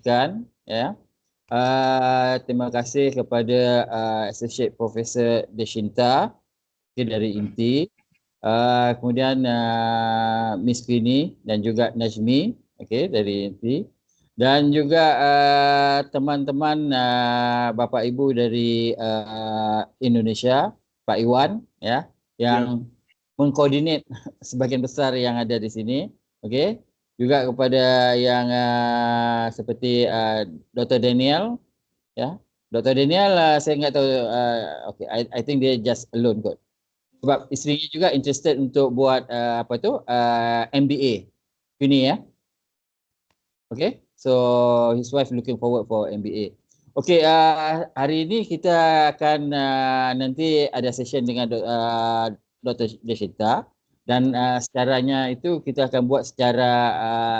kongsikan, ya. Terima kasih kepada Associate Professor Deshinta dari INTI. Kemudian Miss Queenie dan juga Najmi, okay, dari INTI. Dan juga teman-teman Bapak Ibu dari Indonesia, Pak Iwan, ya, yang mengkoordinat sebagian besar yang ada di sini, okay. Juga kepada yang seperti Dr. Daniel, ya, Dr. Daniel, saya nggak tahu, okay, I think dia just alone kot. Sebab isterinya juga interested untuk buat apa tu MBA uni, ya. Okay, so his wife looking forward for MBA. Okay, hari ini kita akan nanti ada session dengan Dr. Deshinta, dan secaranya itu kita akan buat secara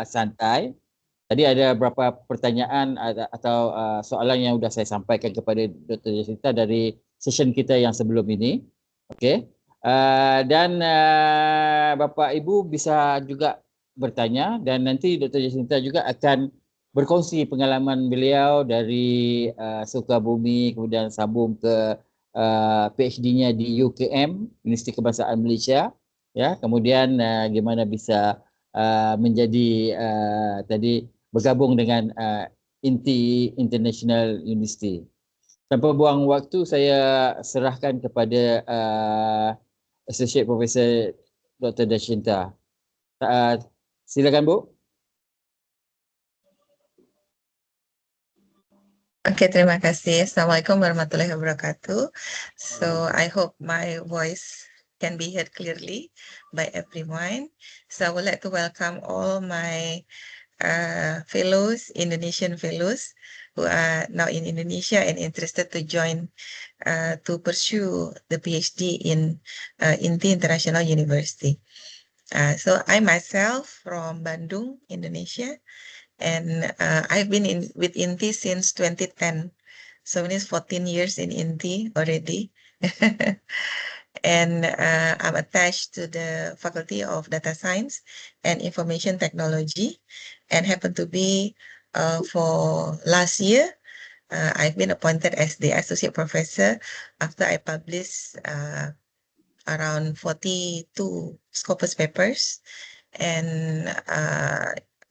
santai. Tadi ada beberapa pertanyaan atau soalan yang sudah saya sampaikan kepada Dr. Deshinta dari session kita yang sebelum ini. Okay. Dan Bapak Ibu bisa juga bertanya, dan nanti Dr. Jacinta juga akan berkongsi pengalaman beliau dari Sukabumi kemudian sambung ke PhD-nya di UKM, Universiti Kebangsaan Malaysia, ya. Kemudian gimana bisa menjadi tadi bergabung dengan INTI International University. Tanpa buang waktu, saya serahkan kepada Associate Professor Dr. Deshinta. Silakan, Bu. Oke, terima kasih. Assalamualaikum warahmatullahi wabarakatuh. So, I hope my voice can be heard clearly by everyone. So, I would like to welcome all my fellows, Indonesian fellows, who are now in Indonesia and interested to join to pursue the PhD in INTI International University. So, I myself from Bandung, Indonesia, and I've been with INTI since 2010. So it's 14 years in INTI already. And I'm attached to the Faculty of Data Science and Information Technology, and happen to be for last year, I've been appointed as the Associate Professor after I published around 42 Scopus papers, and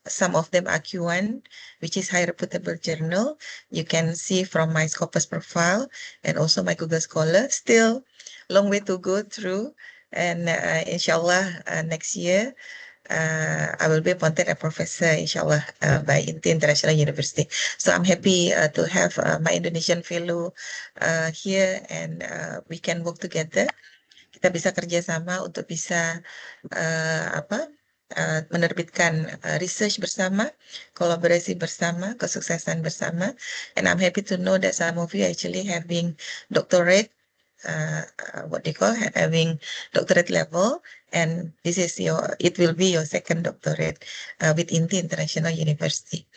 some of them are Q1, which is high reputable journal. You can see from my Scopus profile and also my Google Scholar. Still long way to go through, and inshallah next year I will be appointed a professor, inshallah, by INTI International University. So I'm happy to have my Indonesian fellow here, and we can work together. Kita bisa kerjasama untuk bisa menerbitkan research bersama, kolaborasi bersama, kesuksesan bersama. And I'm happy to know that some of you actually having doctorate, having doctorate level, and this is it will be your second doctorate with INTI International University.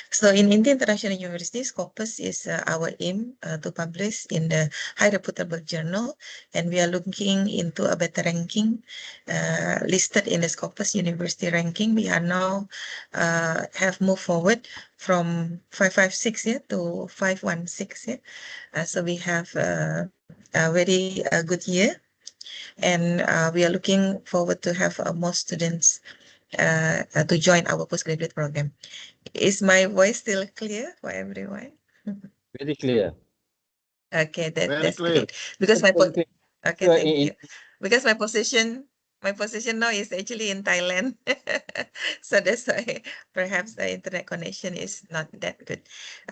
So in INTI International University, Scopus is our aim to publish in the high reputable journal, and we are looking into a better ranking listed in the Scopus University ranking. We are now have moved forward from 556 to 516. So we have a very good year, and we are looking forward to have more students to join our postgraduate program. Is my voice still clear for everyone? Very clear. Okay, that's clear. great. Because my Okay, thank you. Because my position now is actually in Thailand, so that's why perhaps the internet connection is not that good.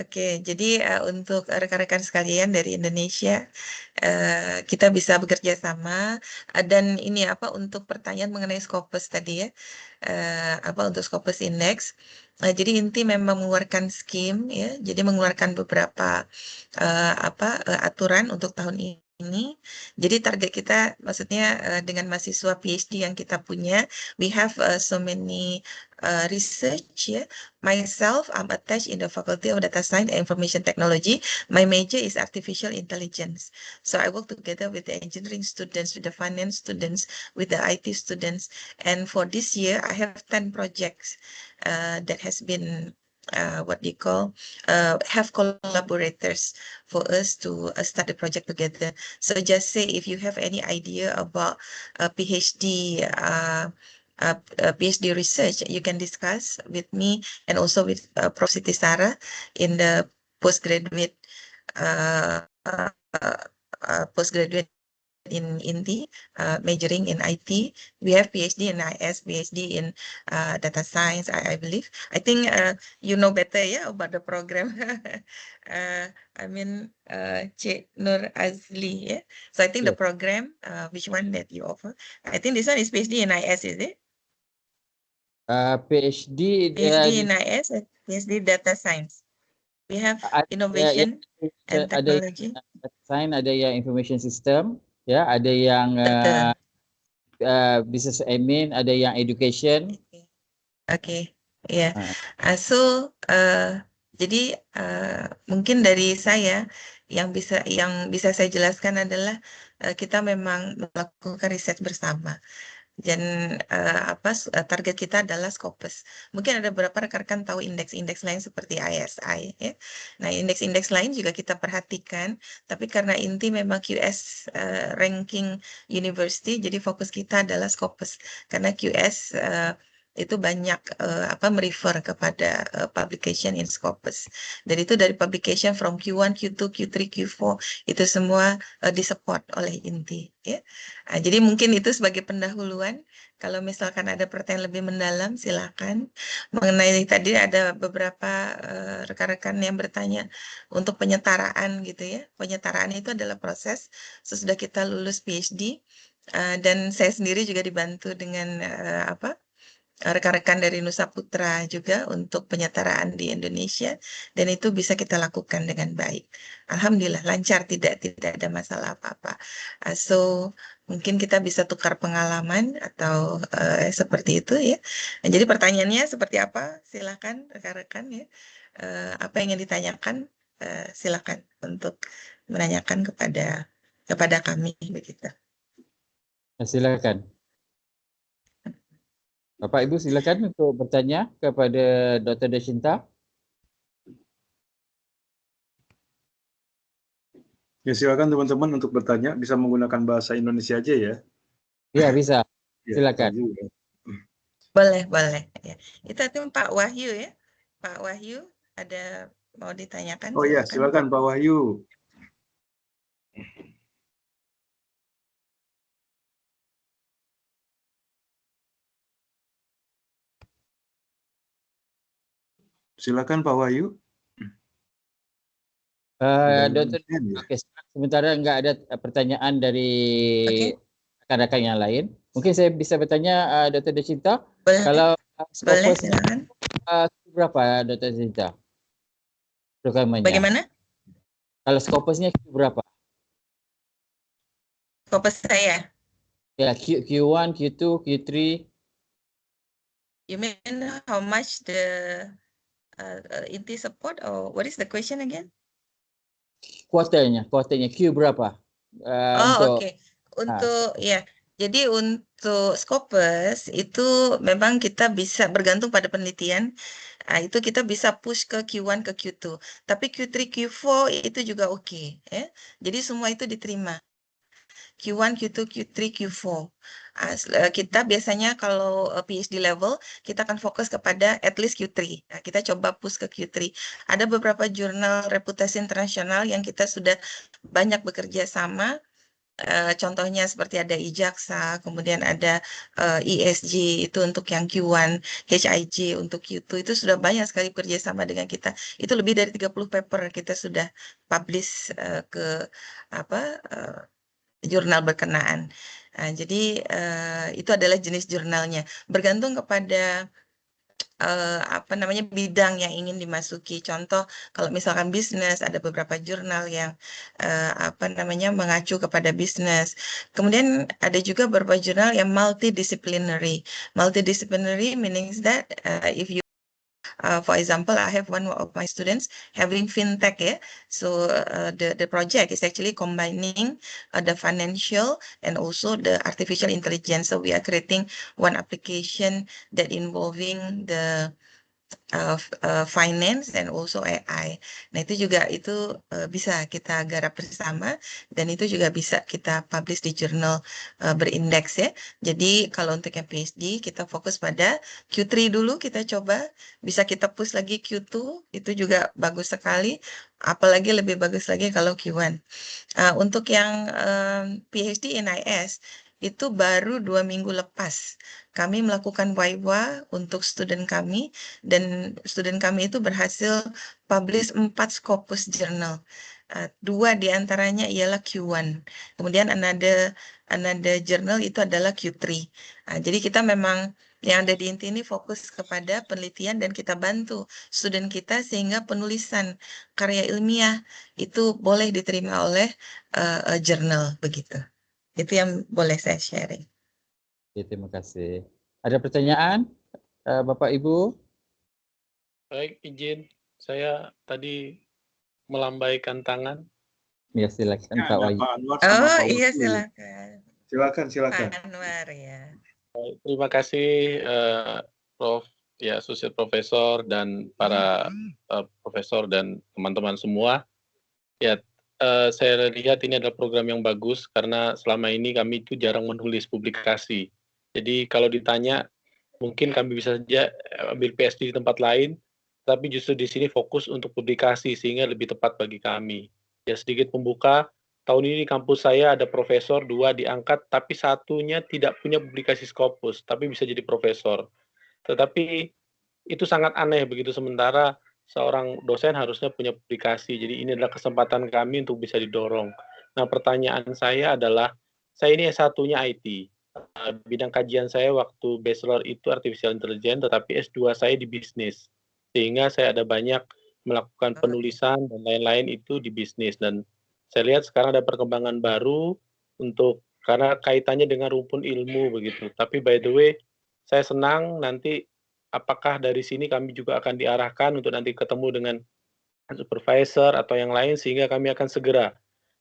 Oke, jadi untuk rekan-rekan sekalian dari Indonesia, kita bisa bekerja sama, dan ini untuk pertanyaan mengenai Scopus tadi ya, untuk Scopus Index. Jadi INTI memang mengeluarkan skim ya, jadi mengeluarkan beberapa aturan untuk tahun ini. Jadi target kita, maksudnya dengan mahasiswa PhD yang kita punya, we have so many research ya. Myself, I'm attached in the Faculty of Data Science and Information Technology. My major is artificial intelligence. So I work together with the engineering students, with the finance students, with the IT students. And for this year, I have 10 projects that has been what do you call, have collaborators for us to start the project together. So just say if you have any idea about a PhD, PhD research, you can discuss with me and also with Prof. Siti Sarah in the postgraduate postgraduate in INTI, majoring in IT. We have PhD in IS, PhD in data science, I believe. I think you know better about the program. Cik Nur Azli, yeah. So I think the program, which one that you offer? I think this one is PhD in IS, is it? PhD PhD in IS and PhD data science. We have innovation and technology. Science, ada yang information system, ada yang business admin, ada yang education. Okay. Ya. So jadi mungkin dari saya yang bisa saya jelaskan adalah kita memang melakukan riset bersama. Dan target kita adalah Scopus. Mungkin ada beberapa rekan-rekan tahu indeks-indeks lain seperti ISI, ya. Nah, indeks-indeks lain juga kita perhatikan, tapi karena inti memang QS ranking university, jadi fokus kita adalah Scopus. Karena QS itu banyak merefer kepada publication in Scopus. Dan itu dari publication from Q1, Q2, Q3, Q4 itu semua disupport oleh inti, ya. Nah, jadi mungkin itu sebagai pendahuluan. Kalau misalkan ada pertanyaan lebih mendalam, silakan. Mengenai tadi ada beberapa rekan-rekan yang bertanya untuk penyetaraan gitu ya. Penyetaraan itu adalah proses sesudah kita lulus PhD dan saya sendiri juga dibantu dengan rekan-rekan dari Nusa Putra juga untuk penyetaraan di Indonesia dan itu bisa kita lakukan dengan baik. Alhamdulillah lancar, tidak ada masalah apa-apa. So mungkin kita bisa tukar pengalaman atau seperti itu ya. Nah, jadi pertanyaannya seperti apa? Silakan rekan-rekan ya. Apa yang ingin ditanyakan silakan untuk menanyakan kepada kami begitu. Silakan. Bapak Ibu silakan untuk bertanya kepada Dr. Deshinta. Ya, silakan teman-teman untuk bertanya, bisa menggunakan bahasa Indonesia aja ya. Ya, bisa. Silakan. Boleh. Ya. Itu Pak Wahyu ya. Pak Wahyu ada mau ditanyakan? Oh iya, silakan Pak Wahyu. Silakan Pak Wahyu. Dokter, sementara nggak ada pertanyaan dari rekan-rekan yang lain. Mungkin saya bisa bertanya Dr. Deshinta. Kalau Scopus berapa Dr. Deshinta? Bagaimana? Kalau Scopusnya berapa? Scopus saya? Ya, Q1, Q2, Q3. You mean how much the inti support or what is the question again? Kuartalnya Q berapa? Oke. Untuk ya. Jadi untuk Scopus itu memang kita bisa bergantung pada penelitian. Itu kita bisa push ke Q1 ke Q2. Tapi Q3, Q4 itu juga oke. Ya. Jadi semua itu diterima. Q1, Q2, Q3, Q4. Kita biasanya kalau PhD level, kita akan fokus kepada at least Q3. Nah, kita coba push ke Q3. Ada beberapa jurnal reputasi internasional yang kita sudah banyak bekerja sama. Contohnya seperti ada IJAKSA, kemudian ada ESG itu untuk yang Q1, HIJ untuk Q2, itu sudah banyak sekali bekerja sama dengan kita. Itu lebih dari 30 paper kita sudah publish ke jurnal berkenaan. Jadi itu adalah jenis jurnalnya. Bergantung kepada bidang yang ingin dimasuki. Contoh, kalau misalkan bisnis, ada beberapa jurnal yang mengacu kepada bisnis. Kemudian ada juga beberapa jurnal yang multidisciplinary. Multidisciplinary means that if you for example, I have one of my students having fintech, yeah. So the project is actually combining the financial and also the artificial intelligence. So we are creating one application that involving the finance and also AI. Nah, itu juga bisa kita garap bersama dan itu juga bisa kita publish di jurnal berindeks ya. Jadi kalau untuk yang PhD kita fokus pada Q3 dulu, kita coba bisa kita push lagi Q2, itu juga bagus sekali. Apalagi lebih bagus lagi kalau Q1. Untuk yang PhD NIS itu baru 2 minggu lepas kami melakukan WIWA untuk student kami dan student kami itu berhasil publish 4 Scopus Journal. 2 diantaranya ialah Q1. Kemudian another journal itu adalah Q3. Jadi kita memang yang ada di inti ini fokus kepada penelitian dan kita bantu student kita sehingga penulisan karya ilmiah itu boleh diterima oleh jurnal begitu. Itu yang boleh saya sharing. Oke, terima kasih. Ada pertanyaan, Bapak Ibu? Baik, izin saya tadi melambaikan tangan. Ya, silakan Ya, Pak ada Wahyu. Pak Anwar sama Oh Pak iya, Wisnu. silakan. Silakan. Pak Anwar ya. Baik, terima kasih Prof. Ya, Associate Profesor dan para profesor dan teman-teman semua. Ya, saya lihat ini adalah program yang bagus karena selama ini kami itu jarang menulis publikasi. Jadi kalau ditanya, mungkin kami bisa saja ambil PhD di tempat lain, tapi justru di sini fokus untuk publikasi sehingga lebih tepat bagi kami. Ya, sedikit pembuka, tahun ini di kampus saya ada profesor 2 diangkat, tapi satunya tidak punya publikasi Scopus, tapi bisa jadi profesor. Tetapi itu sangat aneh begitu, sementara seorang dosen harusnya punya publikasi. Jadi ini adalah kesempatan kami untuk bisa didorong. Nah, pertanyaan saya adalah, saya ini S1-nya IT. Bidang kajian saya waktu bachelor itu artificial intelligence, tetapi S2 saya di bisnis. Sehingga saya ada banyak melakukan penulisan dan lain-lain itu di bisnis. Dan saya lihat sekarang ada perkembangan baru untuk karena kaitannya dengan rumpun ilmu begitu. Tapi by the way, saya senang nanti apakah dari sini kami juga akan diarahkan untuk nanti ketemu dengan supervisor atau yang lain sehingga kami akan segera.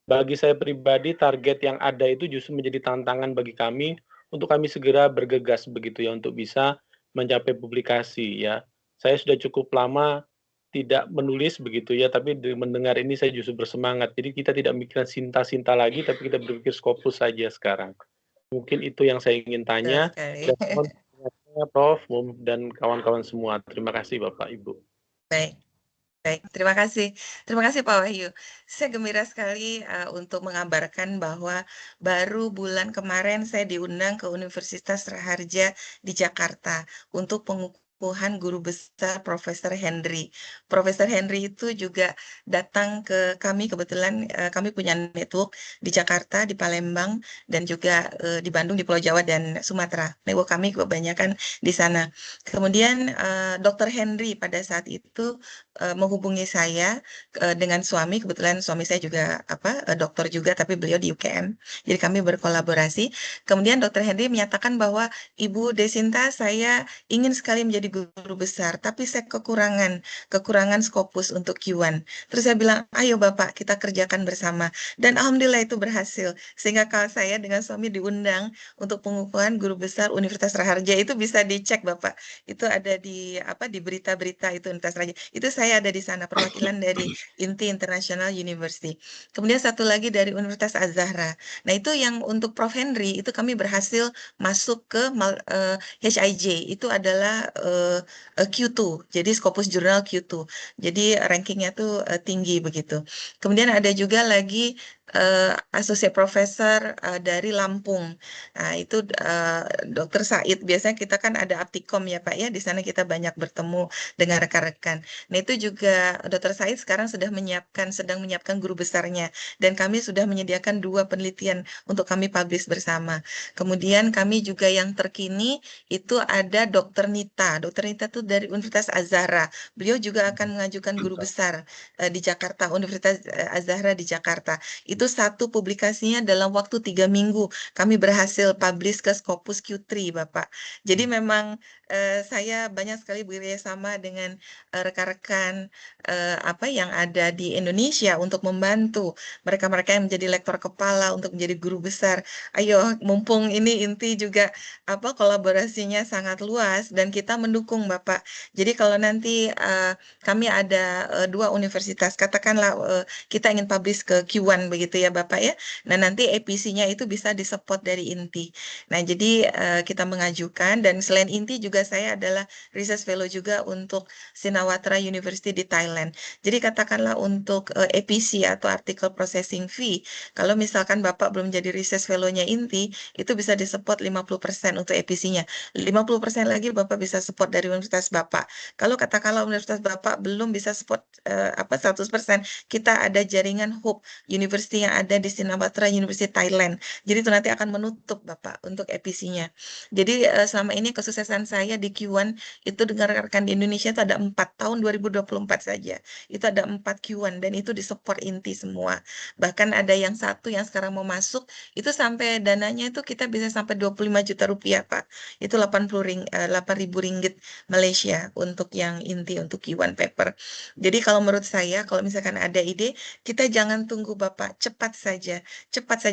Bagi saya pribadi target yang ada itu justru menjadi tantangan bagi kami untuk kami segera bergegas begitu ya untuk bisa mencapai publikasi ya. Saya sudah cukup lama tidak menulis begitu ya, tapi mendengar ini saya justru bersemangat. Jadi kita tidak mikirkan Sinta-Sinta lagi, tapi kita berpikir Scopus saja sekarang. Mungkin itu yang saya ingin Betul tanya. sekali. Dan mohon penjelasannya, Prof. dan kawan-kawan semua. Terima kasih Bapak Ibu. Baik. Baik, terima kasih. Terima kasih Pak Wahyu. Saya gembira sekali untuk mengabarkan bahwa baru bulan kemarin saya diundang ke Universitas Raharja di Jakarta untuk pengukuhan guru besar Profesor Henry. Profesor Henry itu juga datang ke kami, kebetulan kami punya network di Jakarta, di Palembang, dan juga di Bandung, di Pulau Jawa, dan Sumatera. Network kami kebanyakan di sana. Kemudian Dr. Henry pada saat itu menghubungi saya dengan suami, kebetulan suami saya juga dokter juga, tapi beliau di UGM, jadi kami berkolaborasi. Kemudian Dr. Henry menyatakan bahwa Ibu Desinta, saya ingin sekali menjadi guru besar, tapi saya kekurangan Scopus untuk Q1. Terus saya bilang, ayo Bapak, kita kerjakan bersama. Dan alhamdulillah itu berhasil, sehingga kalau saya dengan suami diundang untuk pengukuhan guru besar Universitas Raharja. Itu bisa dicek Bapak, itu ada di di berita-berita itu Universitas Raharja. Itu saya ada di sana, perwakilan dari INTI International University. Kemudian satu lagi dari Universitas Az-Zahra. Nah, itu yang untuk Prof. Henry, itu kami berhasil masuk ke HIJ, itu adalah Q2, jadi Scopus Journal Q2. Jadi rankingnya tuh tinggi begitu. Kemudian ada juga lagi Associate Professor dari Lampung. Nah, itu Dr. Said. Biasanya kita kan ada Aptikom ya Pak ya, di sana kita banyak bertemu dengan rekan-rekan. Nah, itu juga Dr. Said sekarang sedang menyiapkan guru besarnya, dan kami sudah menyediakan 2 penelitian untuk kami publish bersama. Kemudian kami juga yang terkini itu ada Dr. Nita. Dr. Nita itu dari Universitas Az-Zahra. Beliau juga akan mengajukan guru besar di Jakarta, Universitas Az-Zahra di Jakarta. Itu satu publikasinya dalam waktu 3 minggu. Kami berhasil publish ke Scopus Q3, Bapak. Jadi memang saya banyak sekali bekerjasama dengan rekan-rekan apa yang ada di Indonesia untuk membantu mereka-mereka yang menjadi lektor kepala untuk menjadi guru besar. Ayo, mumpung ini inti juga apa kolaborasinya sangat luas dan kita mendukung Bapak. Jadi kalau nanti kami ada 2 universitas, katakanlah kita ingin publish ke Q1 begitu ya Bapak ya. Nah nanti APC-nya itu bisa disupport dari INTI. Nah jadi kita mengajukan dan selain INTI juga saya adalah research fellow juga untuk Shinawatra University di Thailand. Jadi katakanlah untuk APC atau Article Processing Fee, kalau misalkan Bapak belum jadi research fellow-nya INTI, itu bisa disupport 50% untuk APC-nya. 50% lagi Bapak bisa support dari universitas Bapak. Kalau katakanlah universitas Bapak belum bisa support 100%, kita ada jaringan Hub University yang ada di Shinawatra University Thailand. Jadi itu nanti akan menutup Bapak untuk APC-nya. Jadi selama ini kesuksesan saya di Q1 itu dengan rekan di Indonesia itu ada 4 tahun 2024 saja. Itu ada 4 Q1 dan itu disupport INTI semua. Bahkan ada yang satu yang sekarang mau masuk itu sampai dananya itu kita bisa sampai 25 juta rupiah Pak. Itu 8.000 ringgit Malaysia untuk yang inti untuk Q1 paper. Jadi kalau menurut saya kalau misalkan ada ide kita jangan tunggu Bapak, cepat saja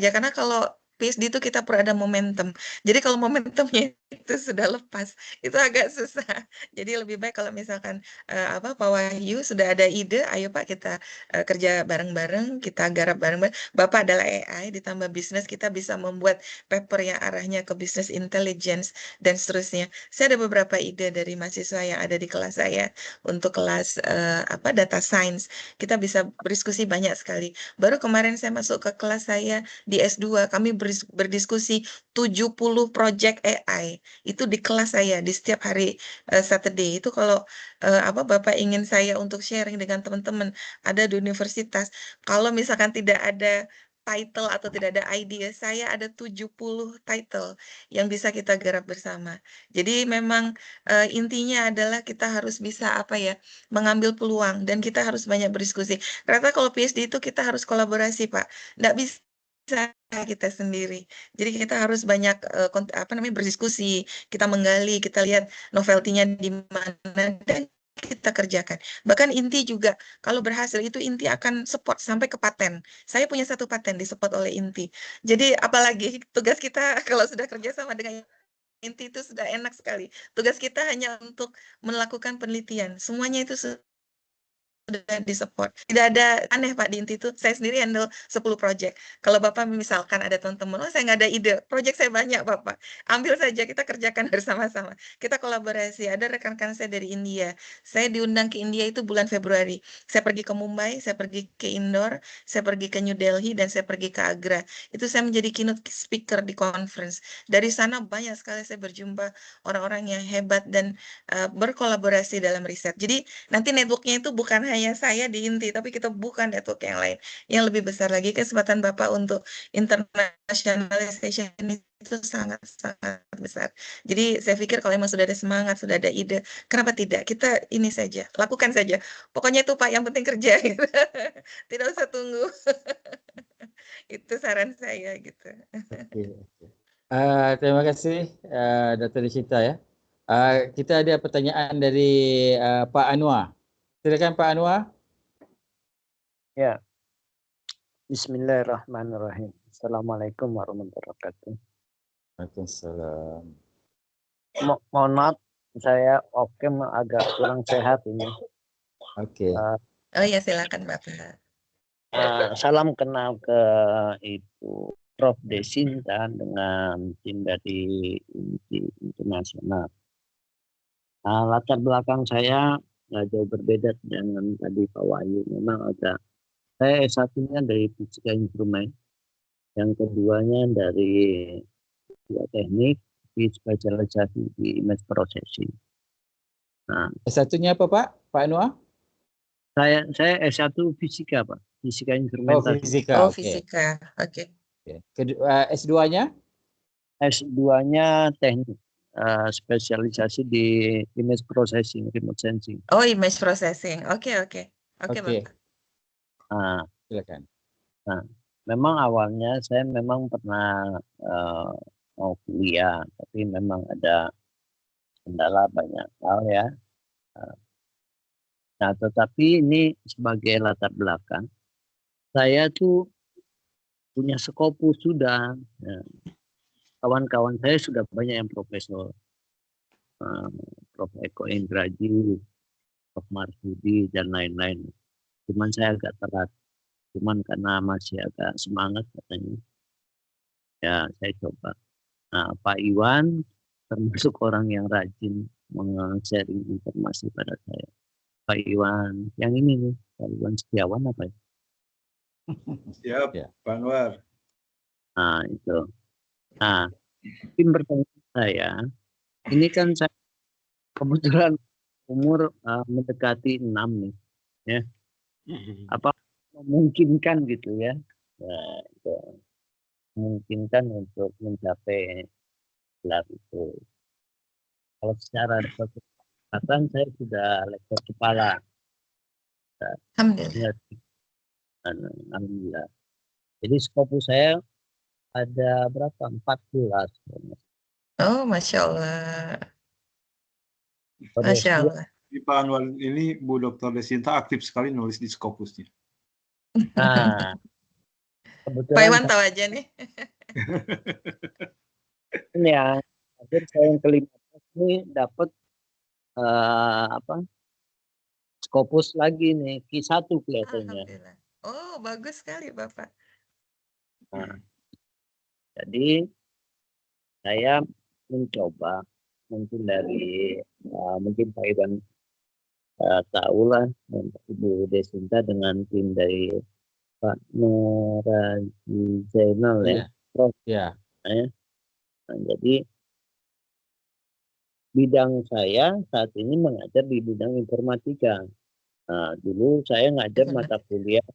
karena kalau PhD itu kita perlu ada momentum. Jadi kalau momentumnya itu sudah lepas, itu agak susah. Jadi lebih baik kalau misalkan Pak Wahyu sudah ada ide, ayo Pak kita kerja bareng-bareng, kita garap bareng-bareng. Bapak adalah AI ditambah bisnis, kita bisa membuat paper yang arahnya ke business intelligence dan seterusnya. Saya ada beberapa ide dari mahasiswa yang ada di kelas saya untuk kelas data science. Kita bisa berdiskusi banyak sekali. Baru kemarin saya masuk ke kelas saya di S2, kami berdiskusi 70 project AI. Itu di kelas saya di setiap hari Saturday. Itu kalau Bapak ingin saya untuk sharing dengan teman-teman ada di universitas. Kalau misalkan tidak ada title atau tidak ada idea, saya ada 70 title yang bisa kita garap bersama. Jadi memang intinya adalah kita harus bisa mengambil peluang dan kita harus banyak berdiskusi. Ternyata kalau PhD itu kita harus kolaborasi, Pak. Nggak bisa kita sendiri. Jadi kita harus banyak berdiskusi, kita menggali, kita lihat novelty-nya di mana dan kita kerjakan. Bahkan INTI juga kalau berhasil itu INTI akan support sampai ke paten. Saya punya 1 paten disupport oleh INTI. Jadi apalagi tugas kita kalau sudah kerja sama dengan INTI itu sudah enak sekali. Tugas kita hanya untuk melakukan penelitian. Semuanya itu sudah disupport. Tidak ada aneh Pak di INTI itu. Saya sendiri handle 10 project. Kalau Bapak misalkan ada teman-teman, saya nggak ada ide. Project saya banyak Bapak. Ambil saja, kita kerjakan bersama-sama. Kita kolaborasi. Ada rekan-rekan saya dari India. Saya diundang ke India itu bulan Februari. Saya pergi ke Mumbai, saya pergi ke Indore, saya pergi ke New Delhi, dan saya pergi ke Agra. Itu saya menjadi keynote speaker di conference. Dari sana banyak sekali saya berjumpa orang-orang yang hebat dan berkolaborasi dalam riset. Jadi nanti networknya itu bukan hanya saya di INTI, tapi kita bukan network yang lain. Yang lebih besar lagi, kesempatan Bapak untuk internationalization itu sangat-sangat besar. Jadi saya pikir kalau memang sudah ada semangat, sudah ada ide, kenapa tidak? Kita ini saja, lakukan saja. Pokoknya itu Pak, yang penting kerja. Gitu. Tidak usah tunggu. Itu saran saya gitu. Oke. Terima kasih Dr. Deshinta ya. Kita ada pertanyaan dari Pak Anwar. Silakan Pak Anwar. Ya. Bismillahirrahmanirrahim. Assalamualaikum warahmatullahi wabarakatuh. Waalaikumsalam. Mohon maaf, saya agak kurang sehat ini. Oke. Oh ya, silakan Bapak. Salam kenal ke Ibu Prof. Deshinta dengan tim dari INTI Internasional. Latar belakang saya nggak jauh berbeda dengan tadi Pak Wahyu. Memang saya S1-nya dari fisika instrumen, yang keduanya dari teknik, di spesialisasi di image processing. Nah, S1-nya apa Pak? Pak Anwar? Saya S1 fisika Pak, fisika instrumentasi. Fisika. Fisika, oke. S2-nya? S2-nya teknik, spesialisasi di image processing, remote sensing. Oh, image processing, oke Bapak. Silakan. memang awalnya saya memang pernah mau kuliah, tapi memang ada kendala banyak hal ya. Nah, tetapi ini sebagai latar belakang, saya tuh punya Scopus sudah. Nah, kawan-kawan saya sudah banyak yang profesor, Prof. Eko Indraji, Prof. Marsudi, dan lain-lain. Cuman saya agak telat. Cuman karena masih agak semangat katanya, ya saya coba. Nah, Pak Iwan termasuk orang yang rajin meng-sharing informasi pada saya. Pak Iwan, yang ini nih, Pak Iwan Setiawan apa ya? Siap, Ya. Pak Anwar. Nah, itu. Nah, mungkin pertanyaan saya, ini kan saya kebetulan umur mendekati 6 nih, ya. Apa memungkinkan gitu ya? Nah, itu memungkinkan untuk mencapai gelar itu. Kalau secara kesempatan saya sudah lektor kepala. Alhamdulillah. Alhamdulillah. Jadi Scopus saya ada berapa? 14. Oh, Masya Allah. Pada Masya S2 Allah. Di Pak Anwar ini Bu Dr. Desinta aktif sekali nulis di Scopusnya. Nah, Pak kebetulan Iwan tahu aja nih. yang akhir saya yang ke-15 ini dapat apa? Scopus lagi nih, Q1 kelihatannya. Alhamdulillah. Oh, bagus sekali Bapak. Nah, jadi saya mencoba mungkin dari mungkin Pak Iwan tahulah Ibu Desinta dengan tim dari Pak Meraji Zainal ya, Iya. Prof. Ya. Ya. Nah, jadi bidang saya saat ini mengajar di bidang informatika. Nah, dulu saya ngajar mata kuliah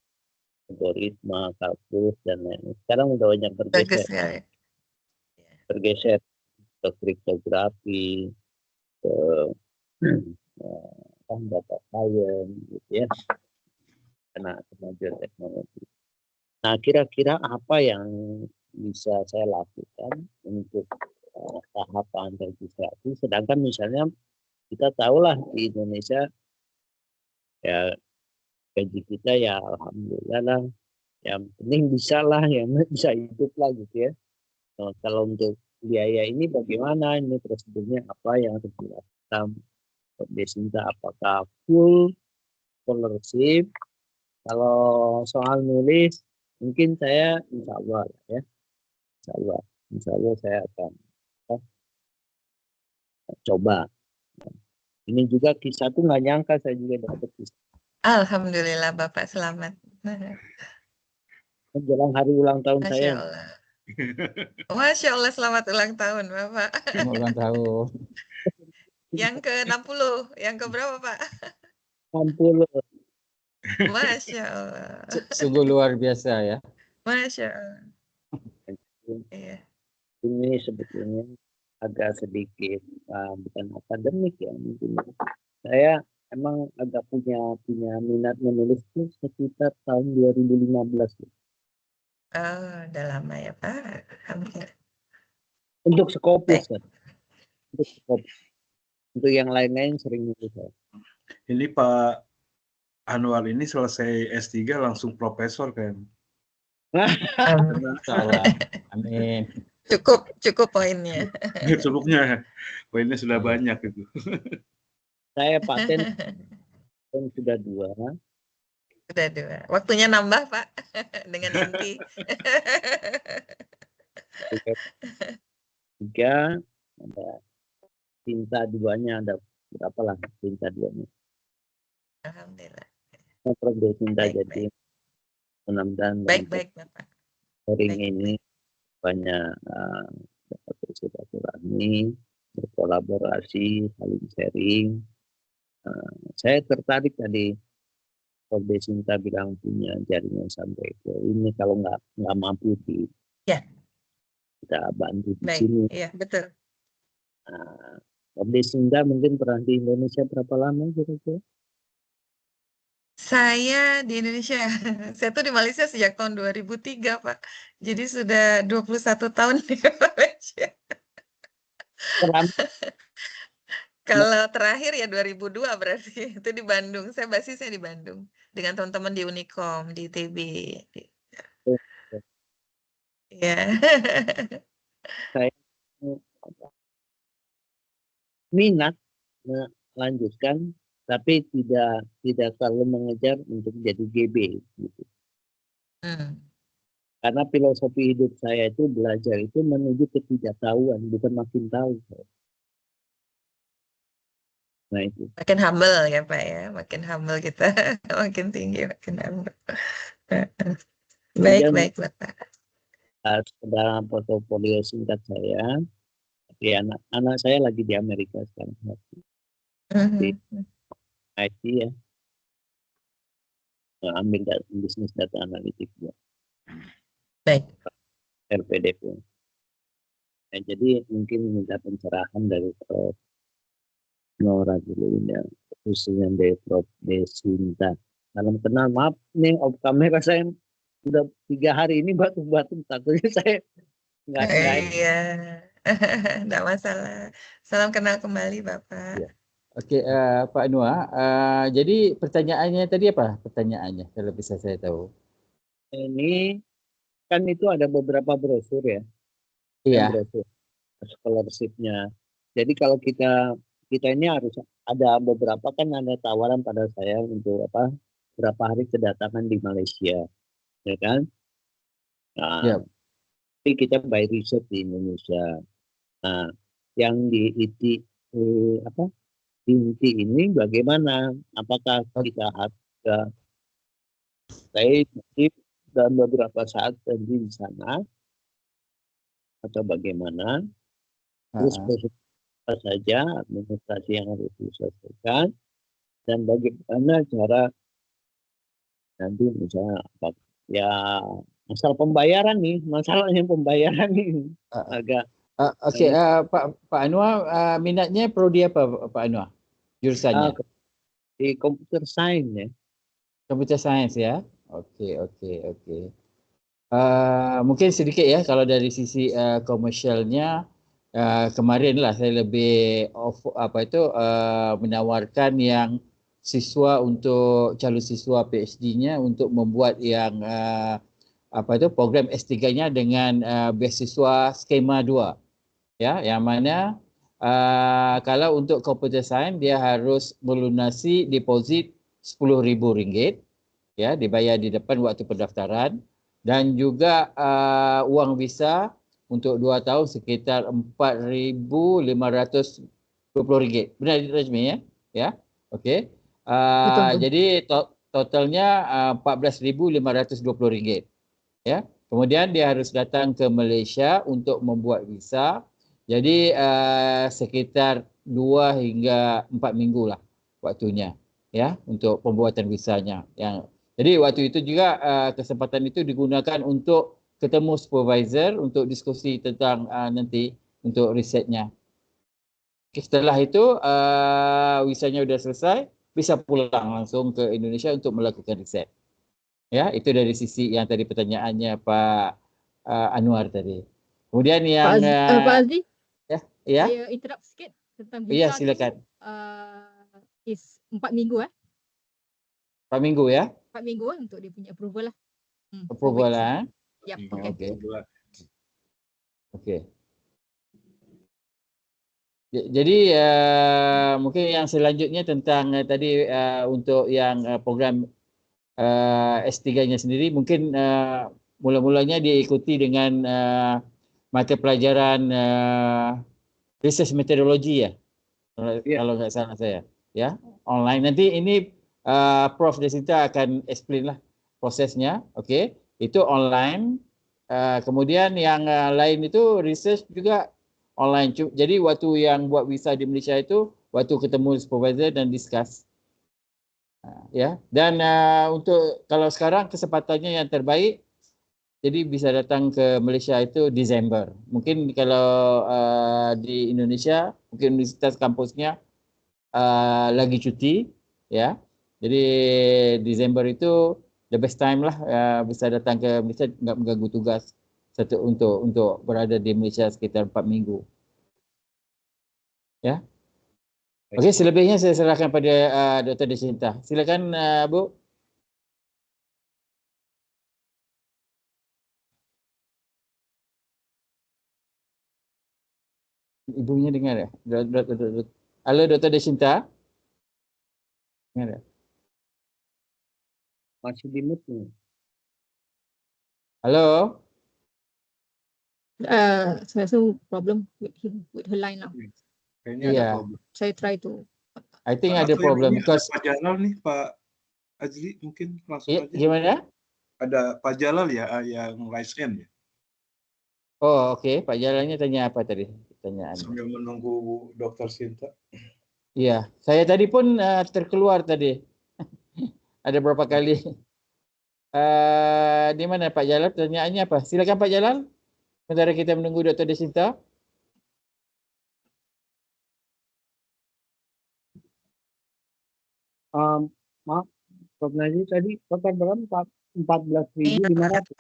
algoritma, kalkulus dan lain-lain. Sekarang udah banyak Bagus sekali. bergeser ke kriptografi, ke data science, gitu ya, karena kemajuan teknologi. Nah, kira-kira apa yang bisa saya lakukan untuk tahapan registrasi? Sedangkan misalnya kita tahulah di Indonesia ya gaji kita ya alhamdulillah lah, yang penting bisa lah, yang bisa hidup lah gitu ya. Nah, kalau untuk biaya ini bagaimana, ini prosedurnya apa yang harus dilakukan? Desinta apakah full scholarship? Kalau soal nulis mungkin saya insya Allah ya, insya Allah saya akan coba. Ini juga Q1 nggak nyangka saya juga dapat Q1. Alhamdulillah Bapak selamat. Menjelang hari ulang tahun Masya saya. Allah. Masya Allah, selamat ulang tahun Bapak. Selamat ulang tahun. Yang ke-60, yang ke berapa Pak? 60. Masya Allah. Sungguh luar biasa ya. Masya Allah. Iya. Ini sebetulnya agak sedikit bukan akademik ya, mungkin saya emang agak punya minat menulis itu sekitar tahun 2015. Oh, udah lama ya Pak. Alhamdulillah. Untuk Scopus Baik. kan. Untuk Scopus. Untuk yang lain-lain sering nulis saya. Ini Pak Anwar ini selesai S3 langsung profesor kan. Insyaallah. Amin. Cukup poinnya. Cukupnya, poinnya sudah banyak itu. Saya paten sudah 2. Udah 2. Waktunya nambah Pak dengan inti. 3 ada tinta 2-nya, ada berapa lah tinta 2-nya. Alhamdulillah. Program tinta Baik, jadi mudah-mudahan baik Bapak. sharing Baik. ini banyak dapat bersilaturahmi, berkolaborasi, saling sharing. Saya tertarik tadi Prof. Desinta bilang punya jaringan sampai ke ini, kalau nggak mampu kita bantu di Baik. sini. Iya, betul. Prof. Desinta mungkin pernah di Indonesia berapa lama kira-kira? Saya di Indonesia. Saya tuh di Malaysia sejak tahun 2003, Pak. Jadi sudah 21 tahun di Malaysia. Selama Kalau terakhir ya 2002 berarti itu di Bandung. Saya basisnya di Bandung dengan teman-teman di Unicom di ITB. Ya. saya minat melanjutkan, tapi tidak selalu mengejar untuk jadi GB gitu. Karena filosofi hidup saya itu belajar itu menuju ketidaktahuan, bukan makin tahu. Nah itu. Makin humble ya Pak ya, makin humble kita, makin tinggi, makin humble. Baik, Kemudian baik Bapak. dalam portofolio singkat saya, tapi anak saya lagi di Amerika sekarang, di IT ya, ambil bisnis data analitik ya, Baik. RPDP. Nah, jadi mungkin minta pencerahan dari Prof. Nora dulu ya, khususnya dari Prof. Desinta. Salam kenal, maaf nih off kamera saya udah 3 hari ini batuk-batuk, takutnya saya nggak Iya, enggak masalah. Salam kenal kembali Bapak. Ya. Okey, Pak Anwar, jadi pertanyaannya tadi apa? Pertanyaannya kalau bisa saya tahu. Ini kan itu ada beberapa brosur ya, Iya. brosur scholarship-nya. Jadi kalau kita ini harus ada beberapa, kan ada tawaran pada saya untuk berapa hari kedatangan di Malaysia, ya kan? Nah, Ya. tapi kita by research di Indonesia. Nah, yang di inti ini bagaimana? Apakah kita harus stay dalam beberapa saat di sana atau bagaimana? Terus apa saja administrasi yang harus diselesaikan, dan bagaimana cara nanti misalnya masalah pembayaran nih, masalahnya pembayaran nih agak. Okey, Pak Anwar, minatnya prodi apa Pak Anwar? Jurusannya? Di computer science ya. Computer science ya. Okey. Mungkin sedikit ya kalau dari sisi komersialnya, kemarin lah saya lebih menawarkan yang siswa untuk calon siswa PhD-nya untuk membuat yang program S3-nya dengan beasiswa skema 2. Ya, yang mana kalau untuk computer science dia harus melunasi deposit RM10,000 ya, dibayar di depan waktu pendaftaran, dan juga uang visa untuk 2 tahun sekitar RM4,520. Benar Rajmi ya? Ya. Okey. Jadi totalnya RM14,520. Ya. Kemudian dia harus datang ke Malaysia untuk membuat visa. Jadi sekitar 2 hingga 4 minggu lah waktunya ya untuk pembuatan visanya. Jadi waktu itu juga kesempatan itu digunakan untuk ketemu supervisor untuk diskusi tentang nanti untuk risetnya. Setelah itu visanya sudah selesai, bisa pulang langsung ke Indonesia untuk melakukan riset. Ya, itu dari sisi yang tadi pertanyaannya Pak Anwar tadi. Kemudian yang Pak Azli, ya. saya interrupt sikit tentang Ya, visa silakan. Is 4 minggu 4 minggu ya? 4 minggu untuk dia punya approval lah. Approval lah. Yap, Okey. Jadi mungkin yang selanjutnya tentang tadi untuk yang program S3-nya sendiri, mungkin mula-mulanya diikuti dengan mata pelajaran research methodology ya, kalau nggak salah saya, ya, online. Nanti ini Prof. Desinta akan explain lah prosesnya, okey. Itu online. Kemudian yang lain itu research juga online. Jadi waktu yang buat visa di Malaysia itu waktu ketemu supervisor dan discuss. Ya, dan untuk kalau sekarang kesempatannya yang terbaik, jadi bisa datang ke Malaysia itu Disember. Mungkin kalau di Indonesia, mungkin universitas kampusnya lagi cuti, ya. Jadi Disember itu the best time lah bisa datang ke Malaysia, nggak mengganggu tugas untuk berada di Malaysia sekitar 4 minggu. Ya. Okey, selebihnya saya serahkan pada Dr. Deshinta. Silakan Bu. Ibunya dengar ya? Halo Dr. Deshinta. Dengar ya? Masih di mute nih. Halo. Saya rasa problem with her line now. Kayaknya Iya. ada problem. Saya try to. I think ada Atau yang problem ini because ada Pak Jalal nih, Pak Azli, mungkin langsung aja. gimana? Ada Pak Jalal ya yang raise hand ya. Oh, okey. Pak Jalannya tanya apa tadi? Pertanyaannya. Sambil menunggu Dr. Sinta. Iya, saya tadi pun terkeluar tadi. Ada berapa kali. Di mana Pak Jalal? Pertanyaannya apa? Silakan Pak Jalal. Sementara kita menunggu Dr. Deshinta. Maaf, Prof. Najib tadi total berapa? 14.500.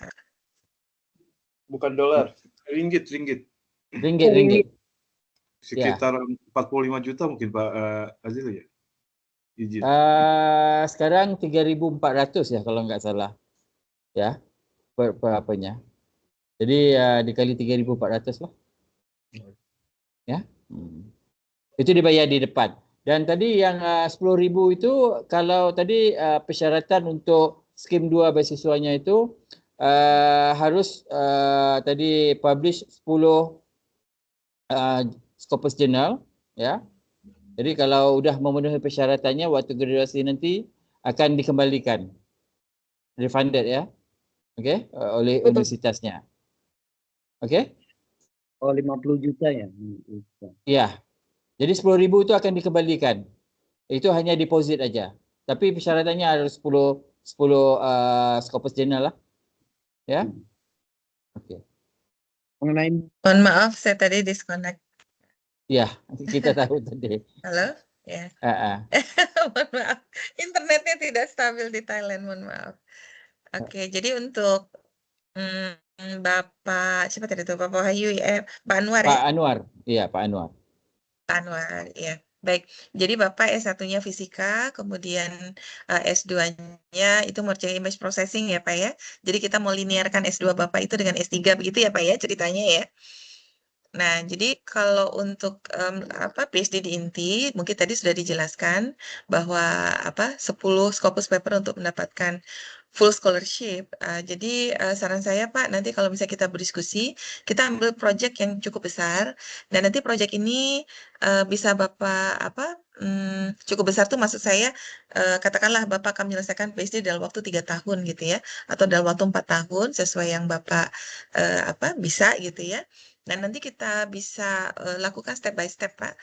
Bukan dolar, ringgit. Ringgit. Sekitar 45 juta mungkin Pak Azli ya. Izin. Sekarang 3.400 ya kalau nggak salah. Ya. Per apanya. Jadi dikali 3.400 lah. Ya. Itu dibayar di depan. Dan tadi yang 10.000 itu kalau tadi persyaratan untuk skim 2 beasiswanya itu harus tadi publish 10 Scopus Journal, ya. Jadi kalau sudah memenuhi persyaratannya waktu graduasi nanti akan dikembalikan. Refunded ya. Okey, oleh universitasnya. Okey? Oh, 50 juta ya? Iya. Jadi 10.000 itu akan dikembalikan. Itu hanya deposit aja. Tapi persyaratannya harus 10 Scopus Journal lah. Ya. Okey. Mengenai Mohon maaf, saya tadi disconnect. Ya, kita tahu tadi. Halo? Ya. Mohon maaf, internetnya tidak stabil di Thailand, mohon maaf. Oke, jadi untuk Bapak, siapa tadi itu? Bapak Wahyu ya, Pak Anwar ya? Pak Anwar. Iya, Pak Anwar. Pak Anwar, ya. Baik, jadi Bapak S1-nya fisika, kemudian S2-nya itu merchant image processing ya Pak ya. Jadi kita mau linearkan S2 Bapak itu dengan S3 begitu ya Pak ya ceritanya ya. Nah, jadi kalau untuk PhD di INTI, mungkin tadi sudah dijelaskan bahwa 10 Scopus paper untuk mendapatkan full scholarship. Jadi saran saya Pak, nanti kalau misalnya kita berdiskusi, kita ambil project yang cukup besar, dan nanti project ini bisa Bapak cukup besar tuh maksud saya katakanlah Bapak akan menyelesaikan PhD dalam waktu 3 tahun gitu ya, atau dalam waktu 4 tahun sesuai yang Bapak bisa gitu ya. Dan nanti kita bisa lakukan step by step, Pak.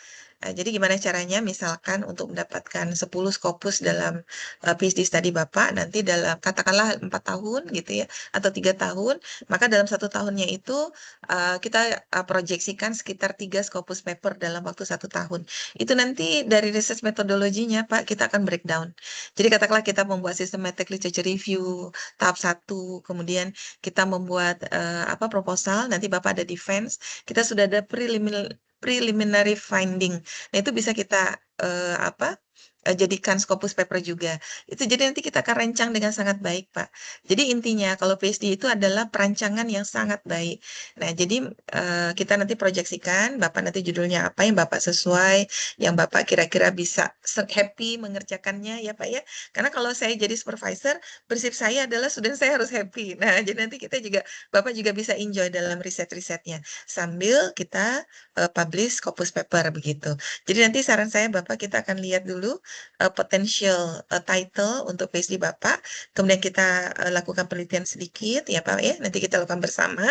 Jadi gimana caranya? Misalkan untuk mendapatkan 10 Scopus dalam PhD study Bapak, nanti dalam katakanlah 4 tahun gitu ya, atau 3 tahun, maka dalam 1 tahunnya itu kita proyeksikan sekitar 3 Scopus paper dalam waktu 1 tahun. Itu nanti dari research metodologinya, Pak, kita akan breakdown. Jadi katakanlah kita membuat systematic literature review tahap 1, kemudian kita membuat proposal, nanti Bapak ada defense, kita sudah ada preliminary finding. Nah, itu bisa kita jadikan Scopus paper juga. Itu jadi nanti kita akan rancang dengan sangat baik, Pak. Jadi intinya kalau PhD itu adalah perancangan yang sangat baik. Nah, jadi kita nanti proyeksikan, Bapak nanti judulnya apa yang Bapak sesuai, yang Bapak kira-kira bisa happy mengerjakannya ya, Pak ya. Karena kalau saya jadi supervisor, prinsip saya adalah student saya harus happy. Nah, jadi nanti kita juga, Bapak juga bisa enjoy dalam riset-risetnya. Sambil kita publish Scopus paper begitu. Jadi nanti saran saya Bapak kita akan lihat dulu potential title untuk PhD Bapak, kemudian kita lakukan penelitian sedikit ya Pak ya, nanti kita lakukan bersama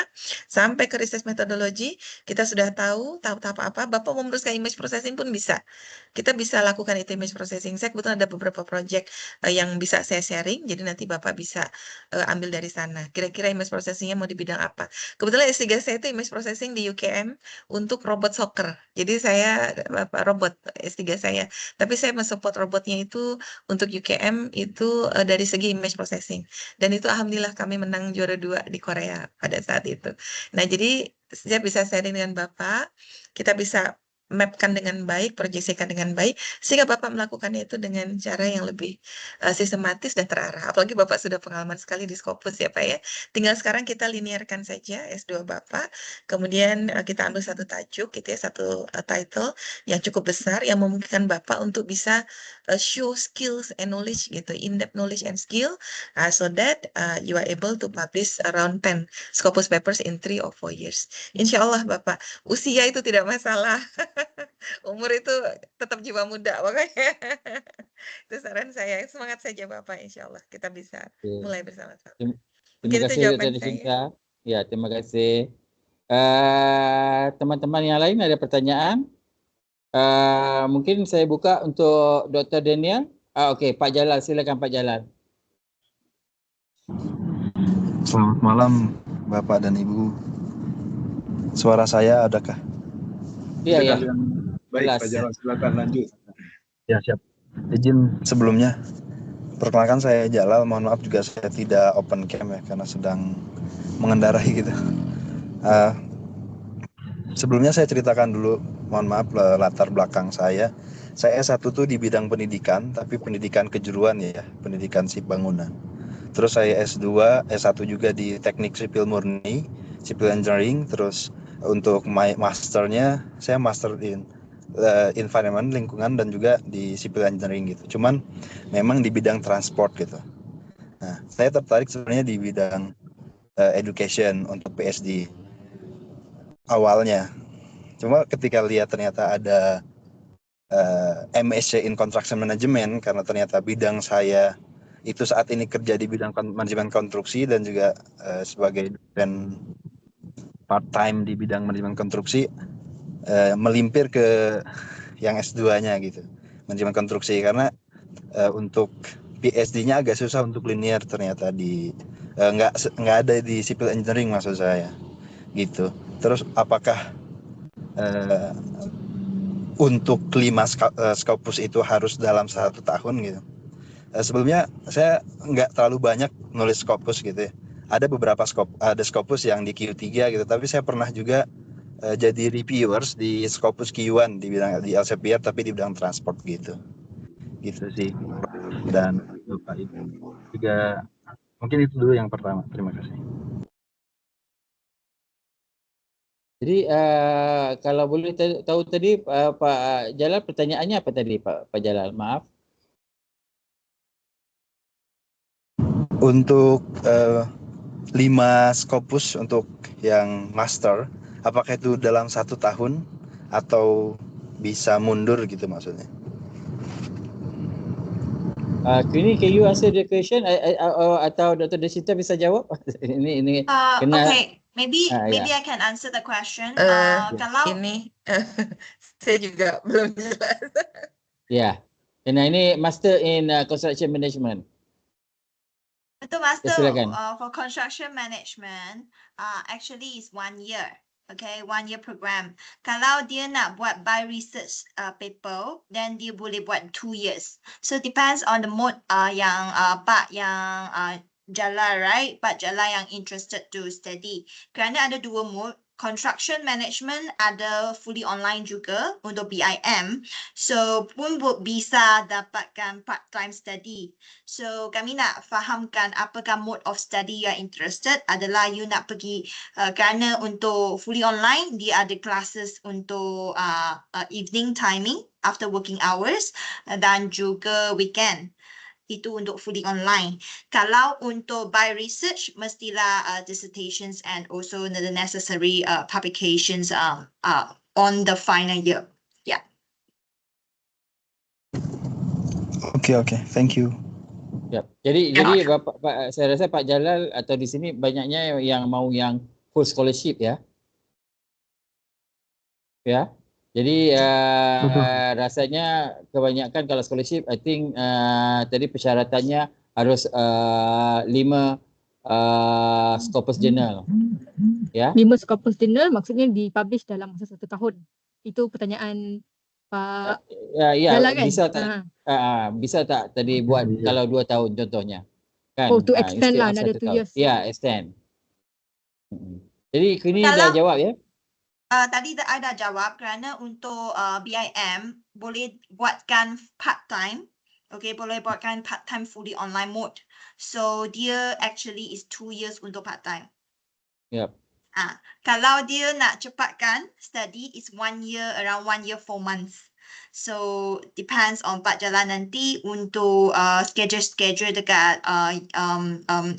sampai ke research methodology, kita sudah tahu tahap-tahap apa, Bapak mau meneruskan image processing pun bisa. Kita bisa lakukan itu image processing. Saya kebetulan ada beberapa project yang bisa saya sharing, jadi nanti Bapak bisa ambil dari sana. Kira-kira image processingnya mau di bidang apa. Kebetulan S3 saya itu image processing di UKM untuk robot soccer. Jadi saya robot S3 saya. Tapi saya mensupport robot-robotnya itu untuk UKM itu dari segi image processing. Dan itu alhamdulillah kami menang juara 2 di Korea pada saat itu. Nah, jadi saya bisa sharing dengan Bapak, kita bisa mapkan dengan baik, proyeksikan dengan baik, sehingga Bapak melakukannya itu dengan cara yang lebih sistematis dan terarah. Apalagi Bapak sudah pengalaman sekali di Scopus ya Pak ya. Tinggal sekarang kita linearkan saja S2 Bapak, kemudian kita ambil satu tajuk gitu ya, satu title yang cukup besar yang memungkinkan Bapak untuk bisa show skills and knowledge gitu, in-depth knowledge and skill, so that you are able to publish around 10 Scopus papers in 3 or 4 years. Insya Allah Bapak, usia itu tidak masalah. Umur itu tetap jiwa muda pokoknya. Itu saran saya. Semangat saja Bapak, insya Allah kita bisa mulai bersama-sama. Terima Mungkin itu kasih jawaban Dr. saya. Deshinta. Ya, terima kasih. Teman-teman yang lain ada pertanyaan? Mungkin saya buka untuk Dr. Daniel. Okey, Pak Jalal, silakan Pak Jalal. Selamat malam Bapak dan Ibu. Suara saya adakah? Iya, ya. Baik, Jelas. Pak Jalal, silakan lanjut. Ya, siap. Izin sebelumnya, perkenalkan saya Jalal. Mohon maaf juga saya tidak open cam ya, karena sedang mengendarai gitu. Sebelumnya saya ceritakan dulu, mohon maaf latar belakang saya. Saya S1 tuh di bidang pendidikan, tapi pendidikan kejuruan ya, pendidikan sip bangunan. Terus saya S2, S1 juga di teknik sipil murni, civil engineering. Terus untuk masternya, saya master in environment, lingkungan, dan juga di civil engineering gitu. Cuman memang di bidang transport gitu. Nah, saya tertarik sebenarnya di bidang education untuk PSD awalnya. Cuma ketika lihat ternyata ada MSc in Construction Management, karena ternyata bidang saya itu saat ini kerja di bidang manajemen konstruksi dan juga sebagai dosen part-time di bidang manajemen konstruksi, melimpir ke yang S2-nya gitu, manajemen konstruksi, karena untuk PSD-nya agak susah untuk linear ternyata di nggak ada di civil engineering maksud saya gitu. Terus apakah untuk 5 Scopus itu harus dalam 1 tahun gitu? Sebelumnya saya nggak terlalu banyak nulis Scopus gitu ya. Ada beberapa Scopus yang di Q3 gitu, tapi saya pernah juga jadi reviewers di Scopus Q1 di bidang di Elsevier tapi di bidang transport gitu. Gitu sih. Dan Bapak Ibu juga mungkin itu dulu yang pertama. Terima kasih. Jadi kalau boleh tahu tadi Pak Jalal, pertanyaannya apa tadi Pak Jalal? Maaf. Untuk 5 Scopus untuk yang master, apakah itu dalam 1 tahun atau bisa mundur gitu maksudnya? Queenie, can you answer the question atau Dr. Deshinta bisa jawab? ini kena. Okay, maybe yeah. I can answer the question. Kalau ini saya juga belum jelas. Ya, karena ini master in construction management. Betul, Master. Silakan. For construction management, actually is 1 year. Okay, 1 year program. Kalau dia nak buat by research paper, then dia boleh buat 2 years. So depends on the mode yang Pak yang Jalal, right? Pak Jalal yang interested to study. Kerana ada 2 mode. Construction management ada fully online juga untuk BIM. So pun bisa dapatkan part-time study. So kami nak fahamkan apakah mode of study you are interested adalah you nak pergi kerana untuk fully online dia ada classes untuk evening timing after working hours dan juga weekend. Itu untuk fully online. Kalau untuk by research, mestilah dissertations and also the necessary publications on the final year. Yeah. Okay. Thank you. Yep. Jadi Bapak, saya rasa Pak Jalal atau di sini banyaknya yang mau yang full scholarship ya. Ya. Jadi rasanya kebanyakan kalau scholarship, I think tadi persyaratannya harus 5 Scopus Journal. Ya. 5 Scopus Journal maksudnya dipublish dalam masa 1 tahun. Itu pertanyaan Pak Ya, Jalan kan? bisa tak tadi buat kalau 2 tahun contohnya. Kan? Oh, to extend Instead lah of another 1 2 tahun. years. Ya, extend. Jadi ini dah Kalau jawab ya? tadi I dah jawab kerana untuk BIM boleh buatkan part time. Okay, boleh buatkan part time fully online mode. So dia actually is 2 years untuk part time. Yep. Kalau dia nak cepatkan study is 1 year, around 1 year 4 months. So depends on Pak Jalan nanti untuk schedule dekat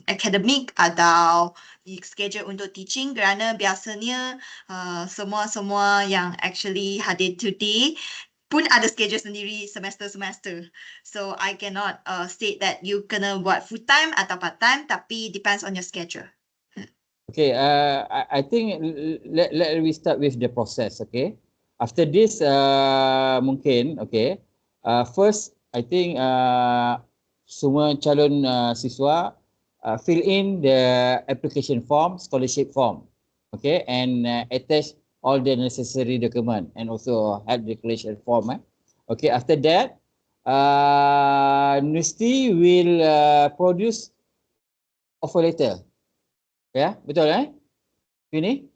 academic atau schedule untuk teaching, kerana biasanya semua yang actually hadir today pun ada schedule sendiri semester-semester. So I cannot state that you kena buat full time atau part time, tapi depends on your schedule. Okay, I think let we start with the process, okay? After this, mungkin, okay. First, I think semua calon siswa fill in the application form, scholarship form, okay, and attach all the necessary document and also help declaration form. Okay, after that, university will produce offer letter. Ya, betul ini?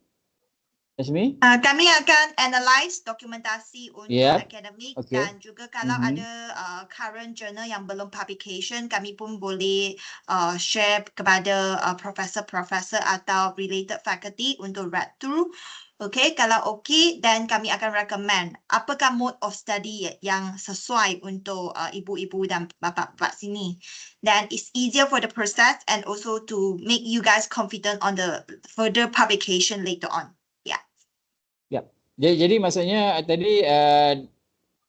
Yasmi? Kami akan analyse dokumentasi untuk akademik dan juga kalau ada current journal yang belum publication, kami pun boleh share kepada profesor-profesor atau related faculty untuk read through. Okay, kalau okay, then kami akan recommend apakah mode of study yang sesuai untuk ibu-ibu dan bapa-bapa sini. Then it's easier for the process and also to make you guys confident on the further publication later on. Jadi maksudnya tadi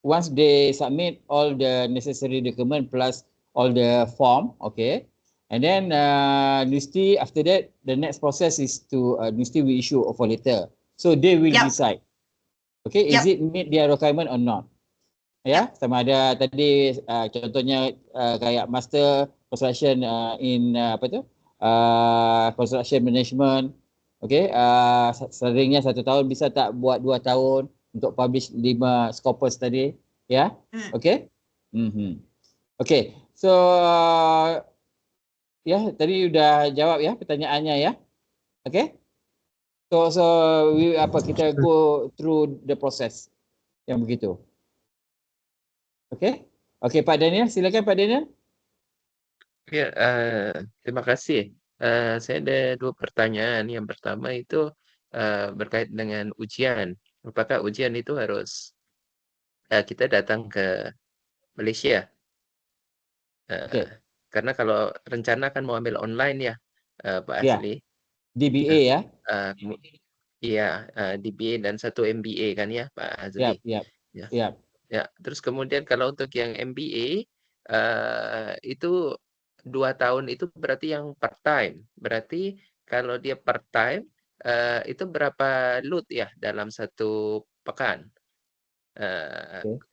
once they submit all the necessary document plus all the form, okay, and then university after that the next process is to university will issue offer letter, so they will decide, okay, is it meet their requirement or not, ya, sama ada tadi contohnya kayak master construction in construction management. Okay, seringnya 1 tahun, bisa tak buat 2 tahun untuk publish 5 scopus tadi, ya? Okay? Okay, so ya tadi udah jawab ya pertanyaannya ya? Okay? So kita go through the process yang begitu. Okay? Okay, Pak Daniel, silakan Pak Daniel. Ya, terima kasih. Saya ada 2 pertanyaan. Yang pertama itu berkait dengan ujian. Apakah ujian itu harus kita datang ke Malaysia? Karena kalau rencana kan mau ambil online ya, Pak Asli. DBA ya? Iya, DBA dan 1 MBA kan ya, Pak Azli. Ya, terus kemudian kalau untuk yang MBA itu 2 tahun itu berarti yang part time. Berarti kalau dia part time itu berapa load ya dalam 1 pekan?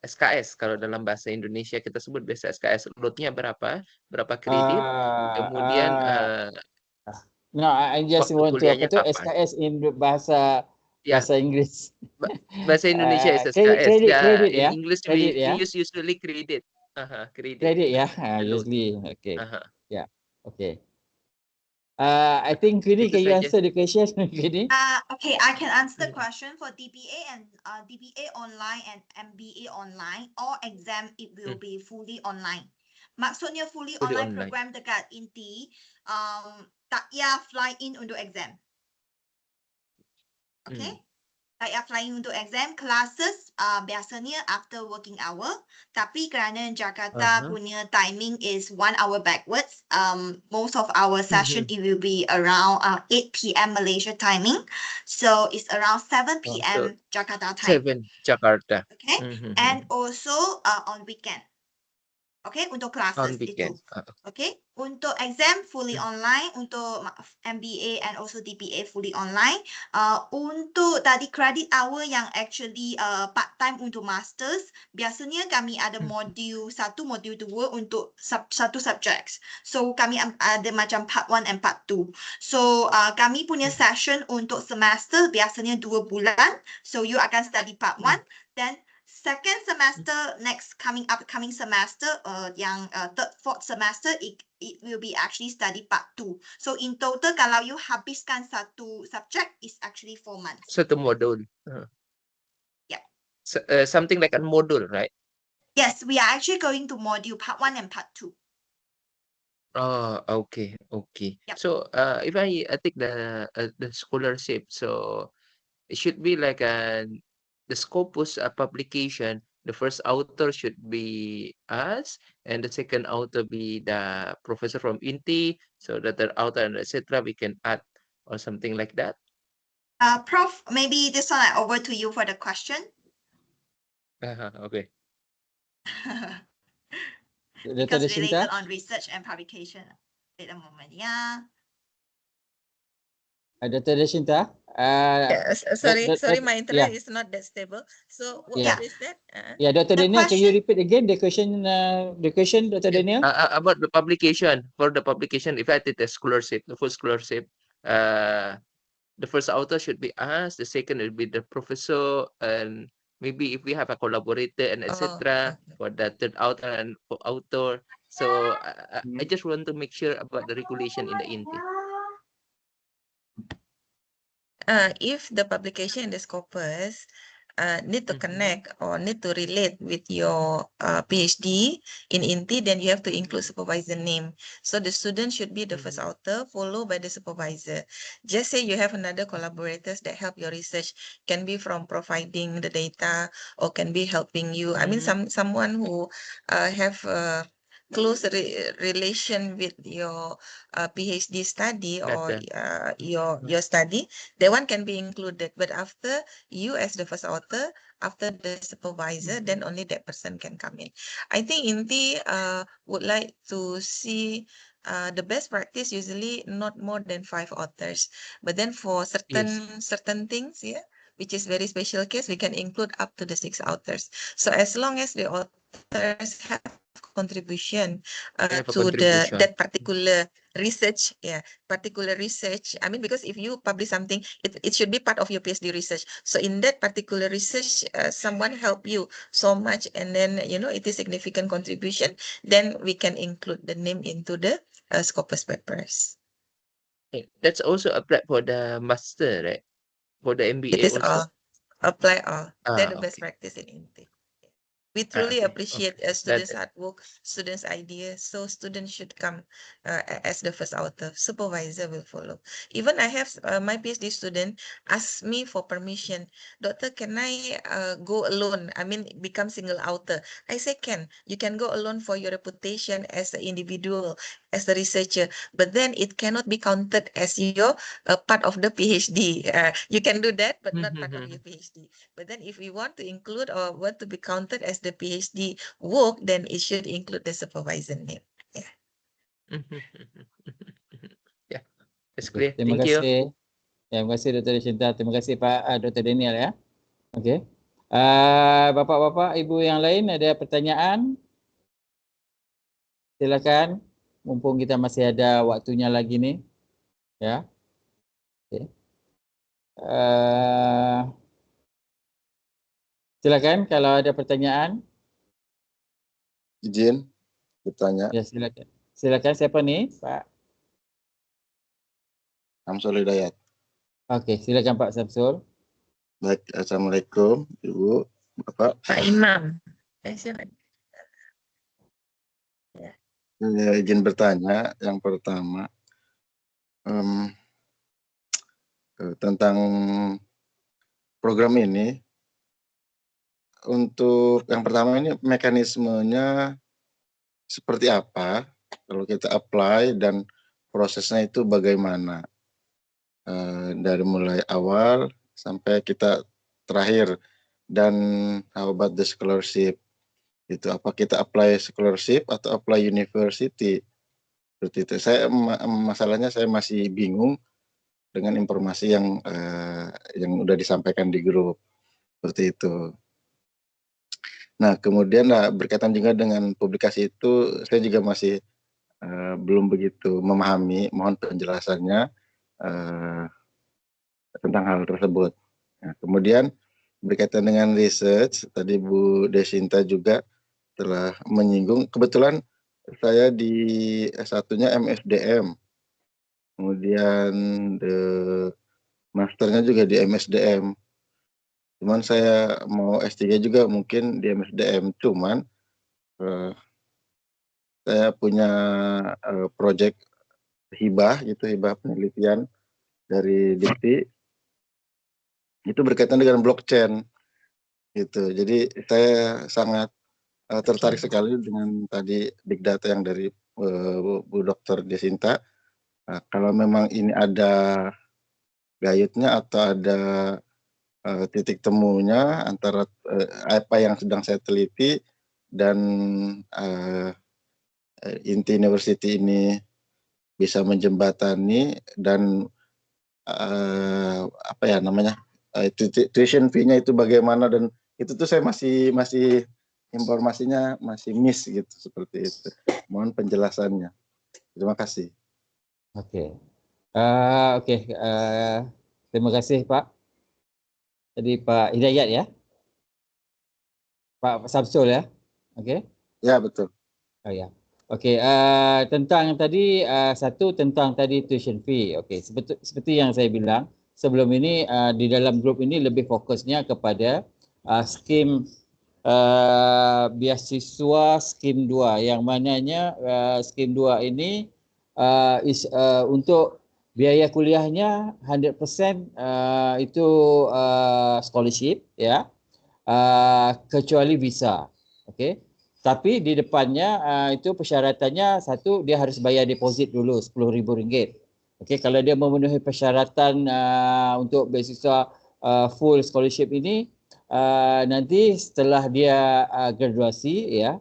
SKS kalau dalam bahasa Indonesia kita sebut biasa SKS, loadnya berapa? Berapa kredit? Kemudian no, I just want to SKS in bahasa Inggris. Bahasa Indonesia is SKS. Credit ya. In English credit, we use usually credit. Credit. Credit ya. Usually. Okay. Yeah. Okay. I think Kini, can you answer the question? Kini? Okay, I can answer the question for DBA and DBA online and MBA online. All exam it will be fully online. Maksudnya fully online program dekat inti, tak payah fly in untuk exam. Okay? Tak payah fly in untuk exam. Classes biasanya after working hour. Tapi kerana Jakarta punya timing is 1 hour backwards, most of our session it will be around 8 PM Malaysia timing. So it's around 7 PM Jakarta time. 7 Jakarta. Okay? And also on weekend. Okay, untuk classes itu. Okay, untuk exam fully online, untuk MBA and also DBA fully online. Untuk tadi credit hour yang actually part time untuk masters, biasanya kami ada modul 1, modul 2 untuk satu subject. So kami ada macam part 1 and part 2. So kami punya session untuk semester biasanya 2 bulan. So you akan study part 1, then second semester upcoming semester, yang third, fourth semester, it will be actually study part 2. So in total, kalau you habiskan satu subject, is actually 4 months. Satu modul. Yeah. Something like a module, right? Yes, we are actually going to module part 1 and part 2. Oh, okay. Yep. So, if I take the scholarship, so it should be like the Scopus publication. The first author should be us, and the second author be the professor from INTI. So the third author and etc. we can add or something like that. Prof, maybe this one over to you for the question. Okay. Dr. Because related Deshinta? on research and publication. Wait a moment, yeah. Dr. Deshinta? Yes, sorry, my internet is not that stable. So what is that? Yeah, Dr. The Daniel, can you question- repeat again the question, Dr. Daniel? About the publication. For the publication, if I take the scholarship, the full scholarship, the first author should be us, the second will be the professor, and maybe if we have a collaborator and etc. for the third author and for author. So I just want to make sure about the regulation in the INTI. If the publication in the Scopus need to connect or need to relate with your PhD in INTI, then you have to include supervisor name. So the student should be the first author, followed by the supervisor. Just say you have another collaborators that help your research, can be from providing the data or can be helping you. I mean, someone who have close relation with your PhD study or your study, that one can be included. But after you as the first author, after the supervisor, then only that person can come in. I think INTI would like to see the best practice usually not more than 5 authors. But then for certain things, which is very special case, we can include up to the 6 authors. So as long as the authors have contribution to that particular research, I mean, because if you publish something, it should be part of your PhD research. So in that particular research, someone help you so much, and then it is significant contribution, then we can include the name into the Scopus papers. That's also applied for the master, right? For the MBA It is also. all apply all. They're the best Okay. practice in INTI. We truly appreciate students' That- hard work, students' ideas. So students should come as the first author. Supervisor will follow. Even I have my PhD student ask me for permission. Doctor, can I go alone? I mean, become single author. I say can. You can go alone for your reputation as an individual, as a researcher. But then it cannot be counted as your part of the PhD. You can do that, but not part of your PhD. But then if we want to include or want to be counted as the PhD work, then it should include the supervisor name. Yeah, it's clear. Terima Thank you. kasih. Terima kasih Dr. Deshinta. Terima kasih Pak Dr. Daniel ya. Okey. Bapak-bapak, ibu yang lain ada pertanyaan? Silakan. Mumpung kita masih ada waktunya lagi nih. Ya. Okey. Silakan kalau ada pertanyaan. Izin bertanya. Ya, silakan. Silakan, siapa nih, Pak? Samsul Hidayat. Okey, silakan Pak Samsul. Baik, Assalamualaikum Ibu, Bapak. Pak Imam. Izin bertanya yang pertama tentang program ini. Untuk yang pertama ini mekanismenya seperti apa kalau kita apply dan prosesnya itu bagaimana dari mulai awal sampai kita terakhir, dan how about the scholarship itu, apa kita apply scholarship atau apply university seperti itu. Masalahnya saya masih bingung dengan informasi yang udah disampaikan di grup seperti itu. Nah, kemudian berkaitan juga dengan publikasi itu, saya juga masih belum begitu memahami. Mohon penjelasannya tentang hal tersebut. Nah, kemudian berkaitan dengan research, tadi Bu Deshinta juga telah menyinggung. Kebetulan saya di S1-nya MSDM, kemudian masternya juga di MSDM. Cuman saya mau S3 juga mungkin di MSDM, cuman saya punya proyek hibah penelitian dari Dikti, itu berkaitan dengan blockchain gitu. Jadi saya sangat tertarik sekali dengan tadi big data yang dari Bu Dr. Deshinta. Nah, kalau memang ini ada gayutnya atau ada titik temunya antara apa yang sedang saya teliti dan Inti University ini bisa menjembatani dan apa ya namanya tuition fee-nya itu bagaimana, dan itu tuh saya masih informasinya masih miss gitu, seperti itu. Mohon penjelasannya. Terima kasih. Okey. Terima kasih Pak. Tadi Pak Hidayat ya? Pak Samsul ya? Okey. Ya, betul. Oh ya. Okey, tentang tadi satu tentang tadi tuition fee. Okey, seperti yang saya bilang sebelum ini, di dalam grup ini lebih fokusnya kepada skim beasiswa skim 2, yang mananya skim 2 ini untuk biaya kuliahnya 100% itu scholarship ya, kecuali visa. Okey. Tapi di depannya itu persyaratannya, satu, dia harus bayar deposit dulu RM10,000. Okey, kalau dia memenuhi persyaratan untuk beasiswa full scholarship ini, nanti setelah dia graduasi ya,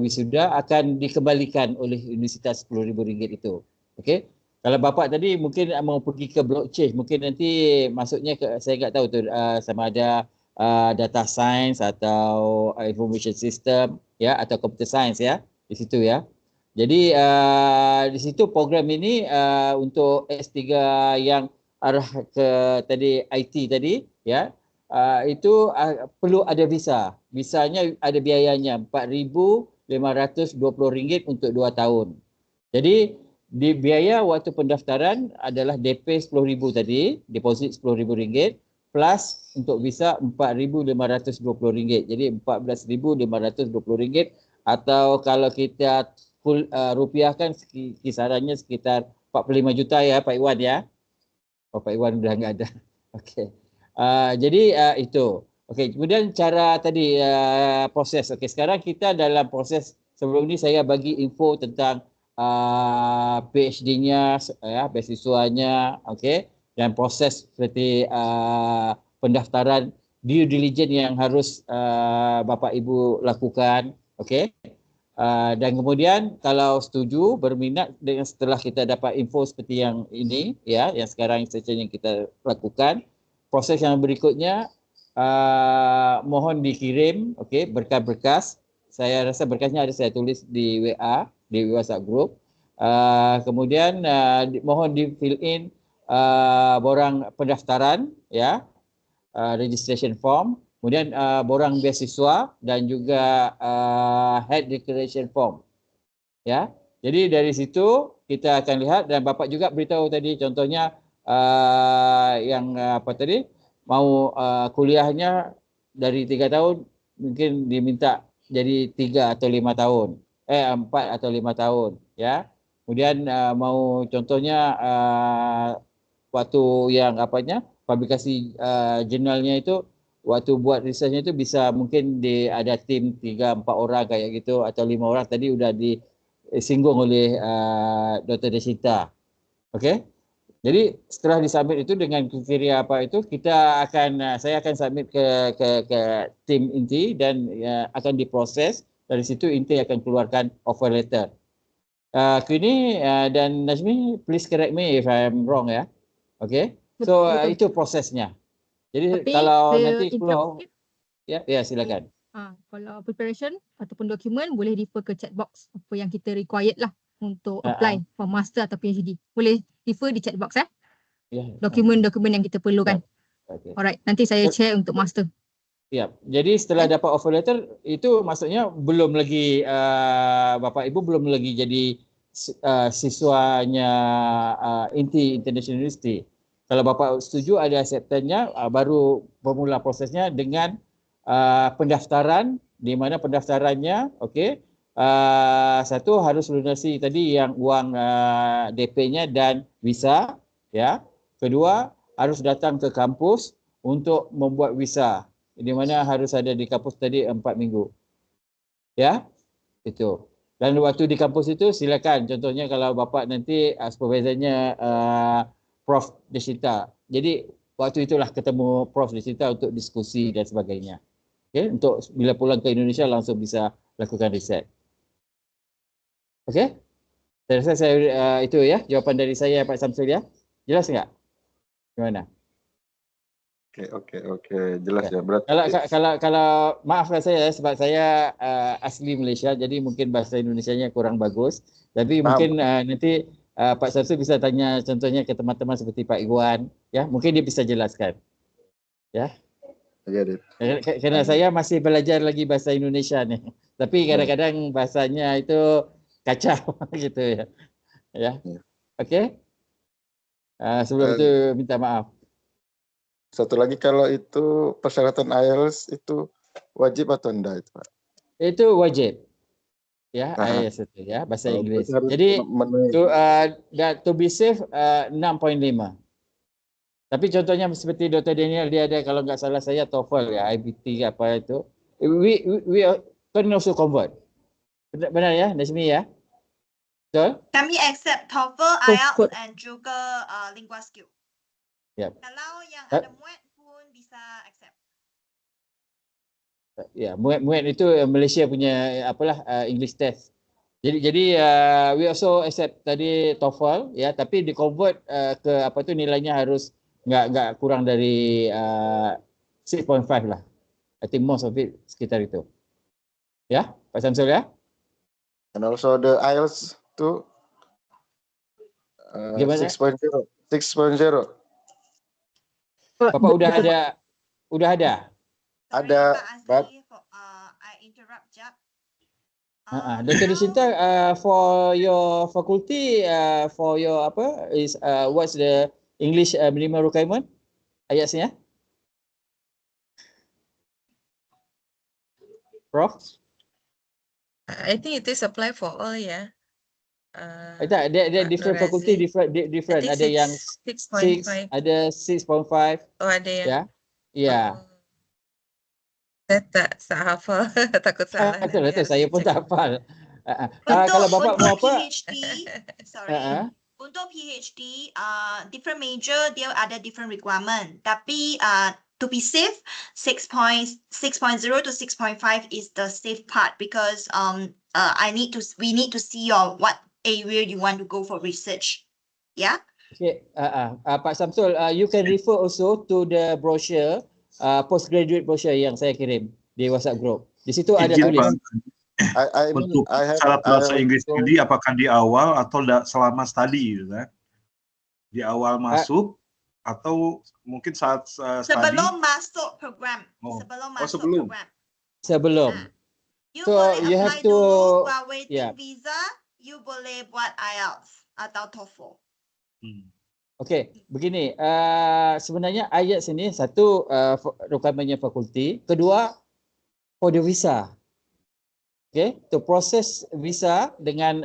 wisuda, akan dikembalikan oleh universitas RM10,000 itu. Okey. Kalau bapa tadi mungkin mau pergi ke blockchain, mungkin nanti masuknya ke, saya tak tahu tu sama ada data science atau information system ya, atau computer science ya, di situ ya. Jadi di situ program ini untuk S3 yang arah ke tadi IT tadi ya, itu perlu ada visa. Visanya ada biayanya RM4,520 untuk 2 tahun. Jadi di biaya waktu pendaftaran adalah DP RM10,000 tadi, deposit RM10,000 plus untuk visa RM4,520. Jadi RM14,520, atau kalau kita rupiahkan kisarannya sekitar 45 juta ya Pak Iwan ya. Oh, Pak Iwan dah enggak ada. Okey. Jadi itu. Okey, kemudian cara tadi proses. Okey, sekarang kita dalam proses, sebelum ni saya bagi info tentang PhD-nya ya, beasiswanya, okey, dan proses seperti pendaftaran, due diligence yang harus Bapak Ibu lakukan, okey. Dan kemudian kalau setuju, berminat dengan setelah kita dapat info seperti yang ini ya, yang sekarang session yang kita lakukan, proses yang berikutnya mohon dikirim okey berkas-berkas. Saya rasa berkasnya ada saya tulis di WA, di WhatsApp group. Kemudian mohon di fill in borang pendaftaran ya, registration form, kemudian borang beasiswa dan juga head declaration form ya. Jadi dari situ kita akan lihat, dan Bapak juga beritahu tadi contohnya yang apa tadi, mau kuliahnya dari 3 tahun mungkin diminta jadi 3 atau 5 tahun, 4 atau 5 tahun ya. Kemudian mau contohnya waktu yang apanya, publikasi jurnalnya itu, waktu buat researchnya itu bisa mungkin ada tim 3-4 orang kayak gitu, atau 5 orang tadi udah disinggung oleh Dr. Deshinta. Okey. Jadi setelah disubmit itu dengan kriteria apa itu, kita akan saya akan submit ke tim inti, dan akan diproses. Dari situ inti akan keluarkan offer letter. Queenie dan Najmi, please correct me if I am wrong ya. Okey. So itu prosesnya. Jadi Tapi kalau saya nanti keluar interrupt ya silakan. Kalau preparation ataupun dokumen boleh refer ke chat box apa yang kita required lah untuk apply for master atau PhD. Boleh refer di chat box Ya. dokumen-dokumen yang kita perlukan. Okay. Alright, nanti saya share untuk master. Ya, jadi setelah dapat offer letter itu maksudnya belum lagi Bapak Ibu belum lagi jadi siswanya INTI International University. Kalau Bapak setuju ada acceptance-nya, baru bermula prosesnya dengan pendaftaran, di mana pendaftarannya satu harus lunasi tadi yang uang DP-nya dan visa, ya. Kedua, harus datang ke kampus untuk membuat visa, di mana harus ada di kampus tadi 4 minggu. Ya, itu. Dan waktu di kampus itu silakan, contohnya kalau Bapak nanti supervisornya Prof. Desita. Jadi waktu itulah ketemu Prof. Desita untuk diskusi dan sebagainya. Okay? Untuk bila pulang ke Indonesia langsung bisa lakukan riset. Okey? Saya rasa itu ya jawapan dari saya Pak Samsul ya. Jelas enggak? Gimana? Oke, jelas ya. Berarti Kalau maafkan saya sebab saya asli Malaysia, jadi mungkin bahasa Indonesianya kurang bagus. Tapi mungkin nanti Pak Samsul bisa tanya contohnya ke teman-teman seperti Pak Iwan, ya, mungkin dia bisa jelaskan. Ya. Kerana saya masih belajar lagi bahasa Indonesia nih. Tapi kadang-kadang bahasanya itu kacau gitu ya. Ya. Okey. Sebelum itu minta maaf. Satu lagi, kalau itu persyaratan IELTS itu wajib atau enggak itu, Pak? Itu wajib. Ya, IELTS itu ya, bahasa Inggeris. Jadi to be safe 6.5. Tapi contohnya seperti Dr. Daniel, dia ada kalau enggak salah saya TOEFL ya, IBT apa itu. We can also convert. Benar ya, Nazmi ya? Betul? Kami accept TOEFL, IELTS and juga Lingua Skill. Yep. Kalau yang ada MUET pun bisa accept. Ya, MUET itu Malaysia punya English test. Jadi we also accept tadi TOEFL ya, tapi di convert ke nilainya harus enggak kurang dari 6.5 lah. I think most of it sekitar itu. Ya, Pak Samsul ya. And also the IELTS to 6.0. Bapak udah ada? Ada, but I interrupt Jap. Dr. Desita, for your faculty, for your what's the English minimum requirement? Ayatnya? Prof? I think it is apply for all ya. Ada different faculty, different. Ada yang 6.5. Ada 6.5. Oh, ada ya. Ya. Ya. Saya tak hafal, takut salah. Betul, saya pun tak hafal. Kalau Bapak mau apa? PhD, untuk PhD, different major dia ada different requirement. Tapi to be safe, 6.0 to 6.5 is the safe part because we need to see what area you want to go for research. Yeah. Okay. Pak Samsul, you can refer also to the brochure, postgraduate brochure yang saya kirim di WhatsApp group. Di situ ada tulis. Untuk syarat bahasa Inggris studi apakah di awal atau selama studi gitu kan? Di awal masuk atau mungkin saat studi? Sebelum masuk program. Sebelum. You boleh apply dulu while waiting visa, you boleh buat IELTS atau TOEFL. Okey, begini, sebenarnya IELTS ini satu requirement fakulti, kedua for the visa. Okey, to proses visa dengan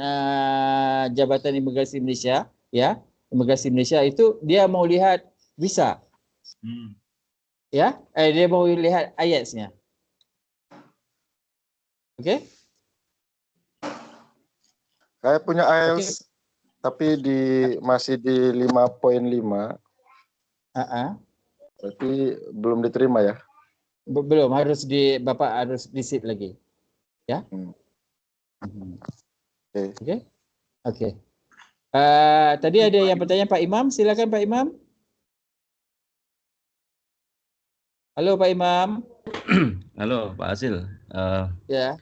Jabatan Imigrasi Malaysia, ya, Imigrasi Malaysia itu dia mau lihat visa. Ya, dia mau lihat IELTS-nya. Okey? Saya punya IELTS tapi masih di 5.5. Berarti belum diterima ya? Belum, Bapak harus visit lagi. Ya? Okey. Tadi ada yang bertanya Pak Imam, silakan Pak Imam. Halo Pak Imam. Halo Pak Hasil. Ya.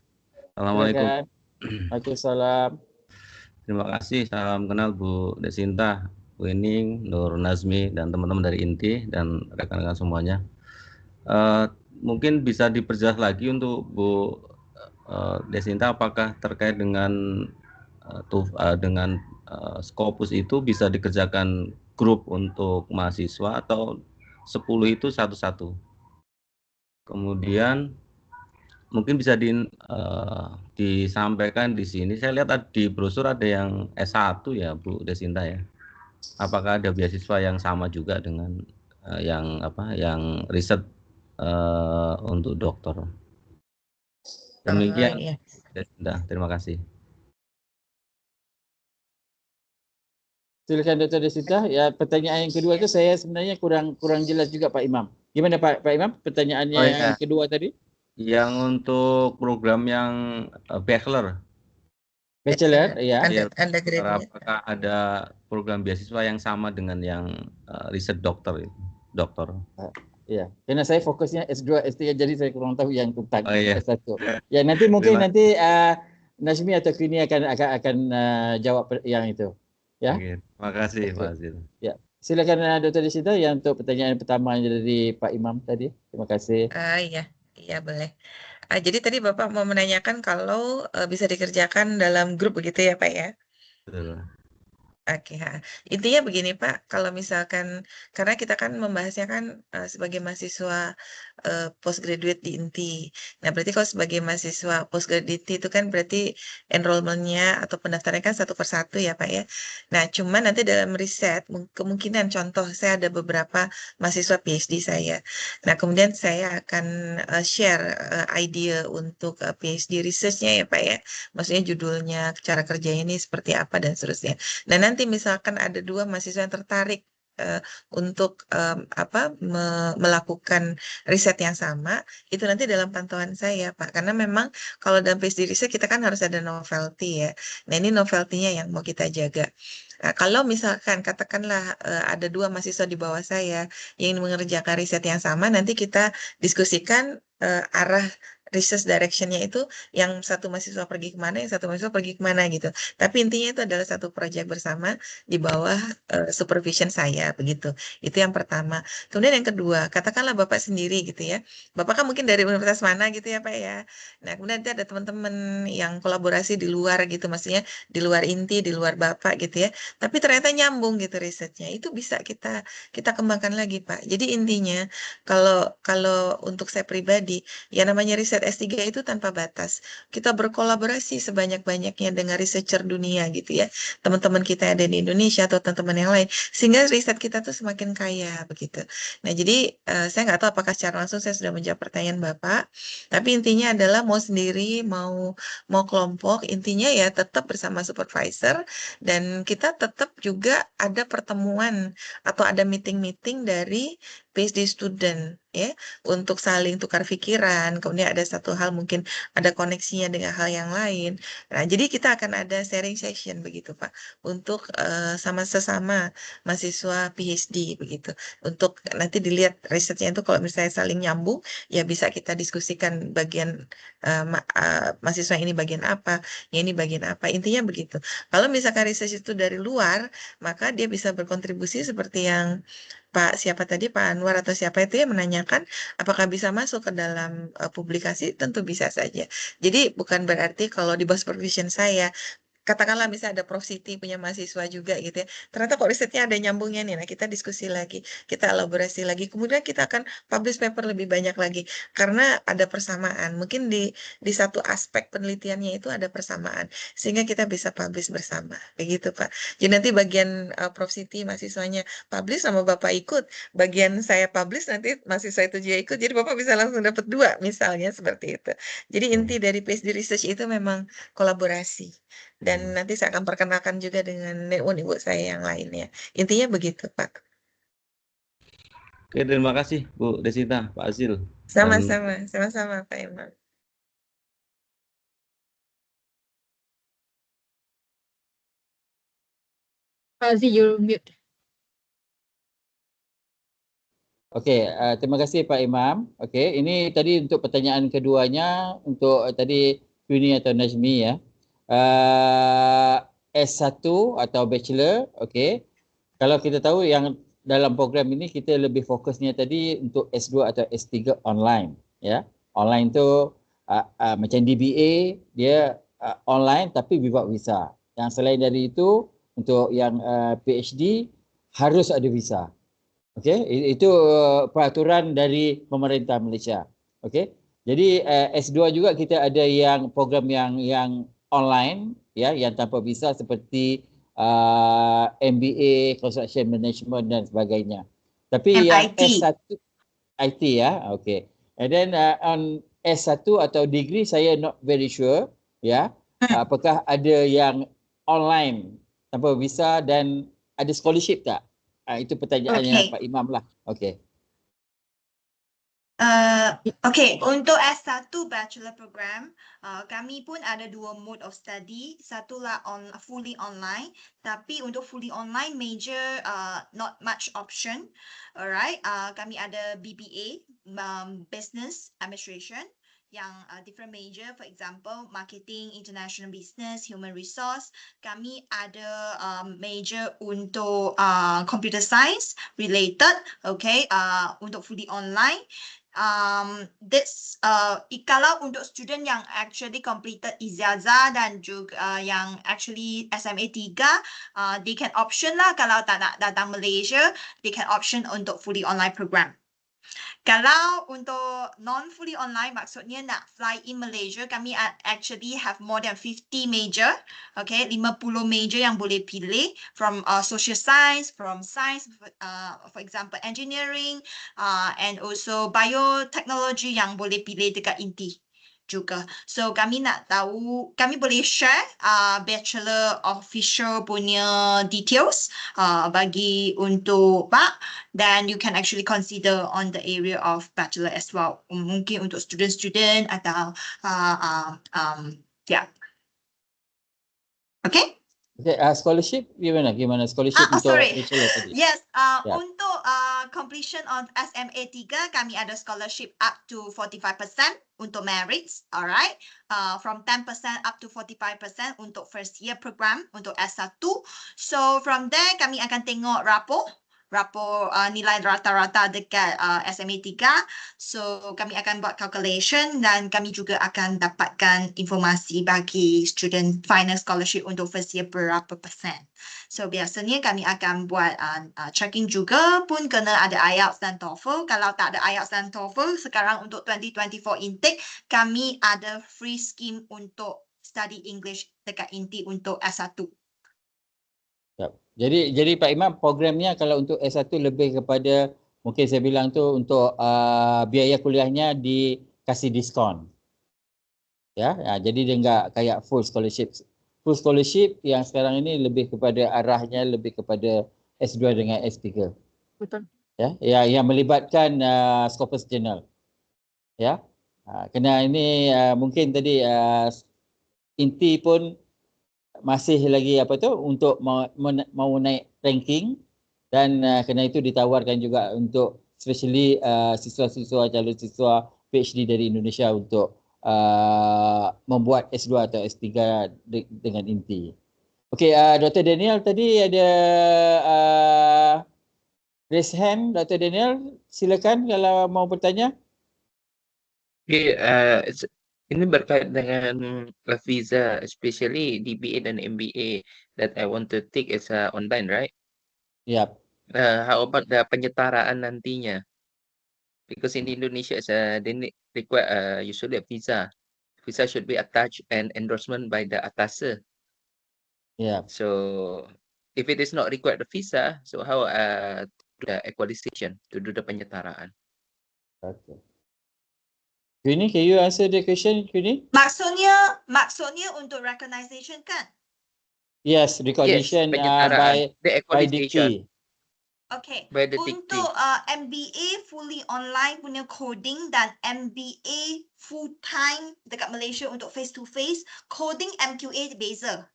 Assalamualaikum. Waalaikumsalam. Terima kasih, salam kenal Bu Desinta. Wening, Nur Nazmi, dan teman-teman dari INTI dan rekan-rekan semuanya. Mungkin bisa diperjelas lagi untuk Bu Desinta, apakah terkait dengan Scopus itu bisa dikerjakan grup untuk mahasiswa atau 10 itu satu-satu. Kemudian mungkin bisa disampaikan di sini. Saya lihat di brosur ada yang S1 ya Bu Desinta ya. Apakah ada beasiswa yang sama juga dengan yang riset untuk dokter? Demikian. Iya. Desinta, terima kasih. Silakan Dr. Desinta. Ya, pertanyaan yang kedua itu saya sebenarnya kurang jelas juga Pak Imam. Gimana Pak Imam? Pertanyaannya yang kedua tadi? Yang untuk program yang bachelor. Bachelor, ya. Undergraduate. Apakah ada program beasiswa yang sama dengan yang riset dokter? Ya, karena saya fokusnya S2, S3, jadi saya kurang tahu yang tentang S1. Ya, nanti mungkin Nazmi atau Kini akan jawab yang itu. Ya. Oke, terima kasih Pak Azil. Ya, silakan Dr. Desinta yang untuk pertanyaan pertama dari Pak Imam tadi. Terima kasih. Iya boleh. Jadi tadi Bapak mau menanyakan kalau bisa dikerjakan dalam grup begitu ya Pak ya? Betul. Oke, intinya begini Pak, kalau misalkan karena kita kan membahasnya kan sebagai mahasiswa postgraduate di INTI. Nah, berarti kalau sebagai mahasiswa postgraduate itu kan berarti enrollment-nya atau pendaftarannya kan satu persatu ya Pak ya. Nah, cuman nanti dalam riset kemungkinan contoh saya ada beberapa mahasiswa PhD saya. Nah, kemudian saya akan share ide untuk PhD research-nya ya Pak ya. Maksudnya judulnya, cara kerja ini seperti apa dan seterusnya. Nah, nanti misalkan ada dua mahasiswa yang tertarik untuk melakukan riset yang sama, itu nanti dalam pantauan saya, Pak. Karena memang kalau dalam PhD riset kita kan harus ada novelty ya. Nah, ini novelty-nya yang mau kita jaga. Nah, kalau misalkan katakanlah ada dua mahasiswa di bawah saya yang mengerjakan riset yang sama, nanti kita diskusikan arah research direction-nya itu yang satu mahasiswa pergi kemana, yang satu mahasiswa pergi kemana gitu. Tapi intinya itu adalah satu proyek bersama di bawah supervision saya begitu. Itu yang pertama. Kemudian yang kedua, katakanlah Bapak sendiri gitu ya. Bapak kan mungkin dari universitas mana gitu ya Pak ya. Nah kemudian nanti ada teman-teman yang kolaborasi di luar gitu, maksudnya di luar INTI, di luar Bapak gitu ya. Tapi ternyata nyambung gitu risetnya. Itu bisa kita kembangkan lagi Pak. Jadi intinya kalau untuk saya pribadi, ya namanya riset S3 itu tanpa batas. Kita berkolaborasi sebanyak-banyaknya dengan researcher dunia gitu ya. Teman-teman kita yang ada di Indonesia atau teman-teman yang lain. Sehingga riset kita tuh semakin kaya begitu. Nah jadi saya nggak tahu apakah secara langsung saya sudah menjawab pertanyaan Bapak. Tapi intinya adalah mau sendiri, mau kelompok, intinya ya tetap bersama supervisor. Dan kita tetap juga ada pertemuan atau ada meeting-meeting dari PhD student ya untuk saling tukar pikiran, kemudian ada satu hal mungkin ada koneksinya dengan hal yang lain. Nah, jadi kita akan ada sharing session begitu Pak untuk sama sesama mahasiswa PhD begitu. Untuk nanti dilihat risetnya itu kalau misalnya saling nyambung ya bisa kita diskusikan bagian mahasiswa ini bagian apa, ya ini bagian apa. Intinya begitu. Kalau misalkan riset itu dari luar, maka dia bisa berkontribusi seperti yang Pak siapa tadi Pak Anwar atau siapa itu yang menanyakan apakah bisa masuk ke dalam publikasi, tentu bisa saja. Jadi bukan berarti kalau di bawah supervision saya katakanlah misalnya ada Prof Siti punya mahasiswa juga gitu ya. Ternyata kok risetnya ada nyambungnya nih. Nah, kita diskusi lagi, kita elaborasi lagi. Kemudian kita akan publish paper lebih banyak lagi karena ada persamaan. Mungkin di satu aspek penelitiannya itu ada persamaan sehingga kita bisa publish bersama. Begitu, Pak. Jadi nanti bagian Prof Siti mahasiswanya publish sama Bapak ikut, bagian saya publish nanti mahasiswa itu juga ikut. Jadi Bapak bisa langsung dapat dua misalnya seperti itu. Jadi inti dari PhD research itu memang kolaborasi. Dan nanti saya akan perkenalkan juga dengan ibu saya yang lainnya. Intinya begitu, Pak. Oke, terima kasih Bu Desinta, Pak Azil. Sama-sama, Pak Imam. Pak Azil, you're mute. Oke, terima kasih Pak Imam. Oke, ini tadi untuk pertanyaan keduanya untuk tadi Yuni atau Najmi ya. S1 atau bachelor, okey. kalau kita tahu yang dalam program ini kita lebih fokusnya tadi untuk S2 atau S3 online, ya. Online tu macam DBA dia online tapi without visa. Yang selain dari itu untuk yang PhD harus ada visa. Okey, itu peraturan dari pemerintah Malaysia. Okey. Jadi S2 juga kita ada yang program yang online, ya, yang tanpa visa seperti MBA, Construction Management dan sebagainya. Tapi yang S1 IT, ya, okey. And then on S1 atau degree saya not very sure, ya, apakah ada yang online tanpa visa dan ada scholarship tak? Itu pertanyaannya Pak Imam lah. Okey. Okay, untuk S1 bachelor program, kami pun ada dua mode of study. Satu lah fully online, tapi untuk fully online major not much option. Alright, kami ada BBA, Business Administration, yang different major, for example, marketing, international business, human resource. Kami ada major untuk computer science related, okay, untuk fully online. Kalau untuk student yang actually completed ijazah dan juga yang actually SMA 3, they can option lah kalau tak nak datang Malaysia, they can option untuk fully online program. Kalau untuk non-fully online, maksudnya nak fly in Malaysia, kami actually have more than 50 major, okay, 50 major yang boleh pilih from social science, from science, for example, engineering, and also biotechnology yang boleh pilih dekat INTI juga. So kami nak tahu, kami boleh share bachelor official punya details bagi untuk Pak, dan you can actually consider on the area of bachelor as well. Mungkin untuk student-student atau yeah. Okay? Okay, scholarship gimana scholarship untuk bachelor tadi? Yes, untuk completion of SMA 3 kami ada scholarship up to 45% untuk merits, alright. From 10% up to 45% untuk first year program untuk S1. So from there kami akan tengok rapor nilai rata-rata dekat SMA 3. So kami akan buat calculation dan kami juga akan dapatkan informasi bagi student final scholarship untuk first year berapa persen. So biasanya kami akan buat checking juga, pun kena ada IELTS dan TOEFL. Kalau tak ada IELTS dan TOEFL, sekarang untuk 2024 intake kami ada free scheme untuk study English dekat INTI untuk S1. Jadi Pak Imam, programnya kalau untuk S1 lebih kepada, mungkin saya bilang tu untuk biaya kuliahnya dikasih diskon. Ya, jadi dia enggak kayak full scholarship. Full scholarship yang sekarang ini lebih kepada arahnya lebih kepada S2 dengan S3. Betul. Ya, yang melibatkan Scopus Journal. Ya. Kena ini mungkin tadi INTI pun masih lagi untuk mau naik ranking, dan kerana itu ditawarkan juga untuk especially siswa-siswa calon siswa PhD dari Indonesia untuk membuat S2 atau S3 dengan INTI. Okey, Dr. Daniel tadi ada raise hand. Dr. Daniel, silakan kalau mau bertanya. Okay, ini berkait dengan visa, especially DBA dan MBA that I want to take as online, right? Yep. How about the penyetaraan nantinya? Because in Indonesia, they require usually a visa. Visa should be attached and endorsement by the atase. Yeah. So if it is not required the visa, so how the equalization to do the penyetaraan? Okay. Queenie, can you answer the question, Queenie? Maksudnya untuk recognition kan? Yes, recognition by dictee. Okay. Untuk MBA fully online punya coding dan MBA full time dekat Malaysia untuk face to face, coding MQA beza.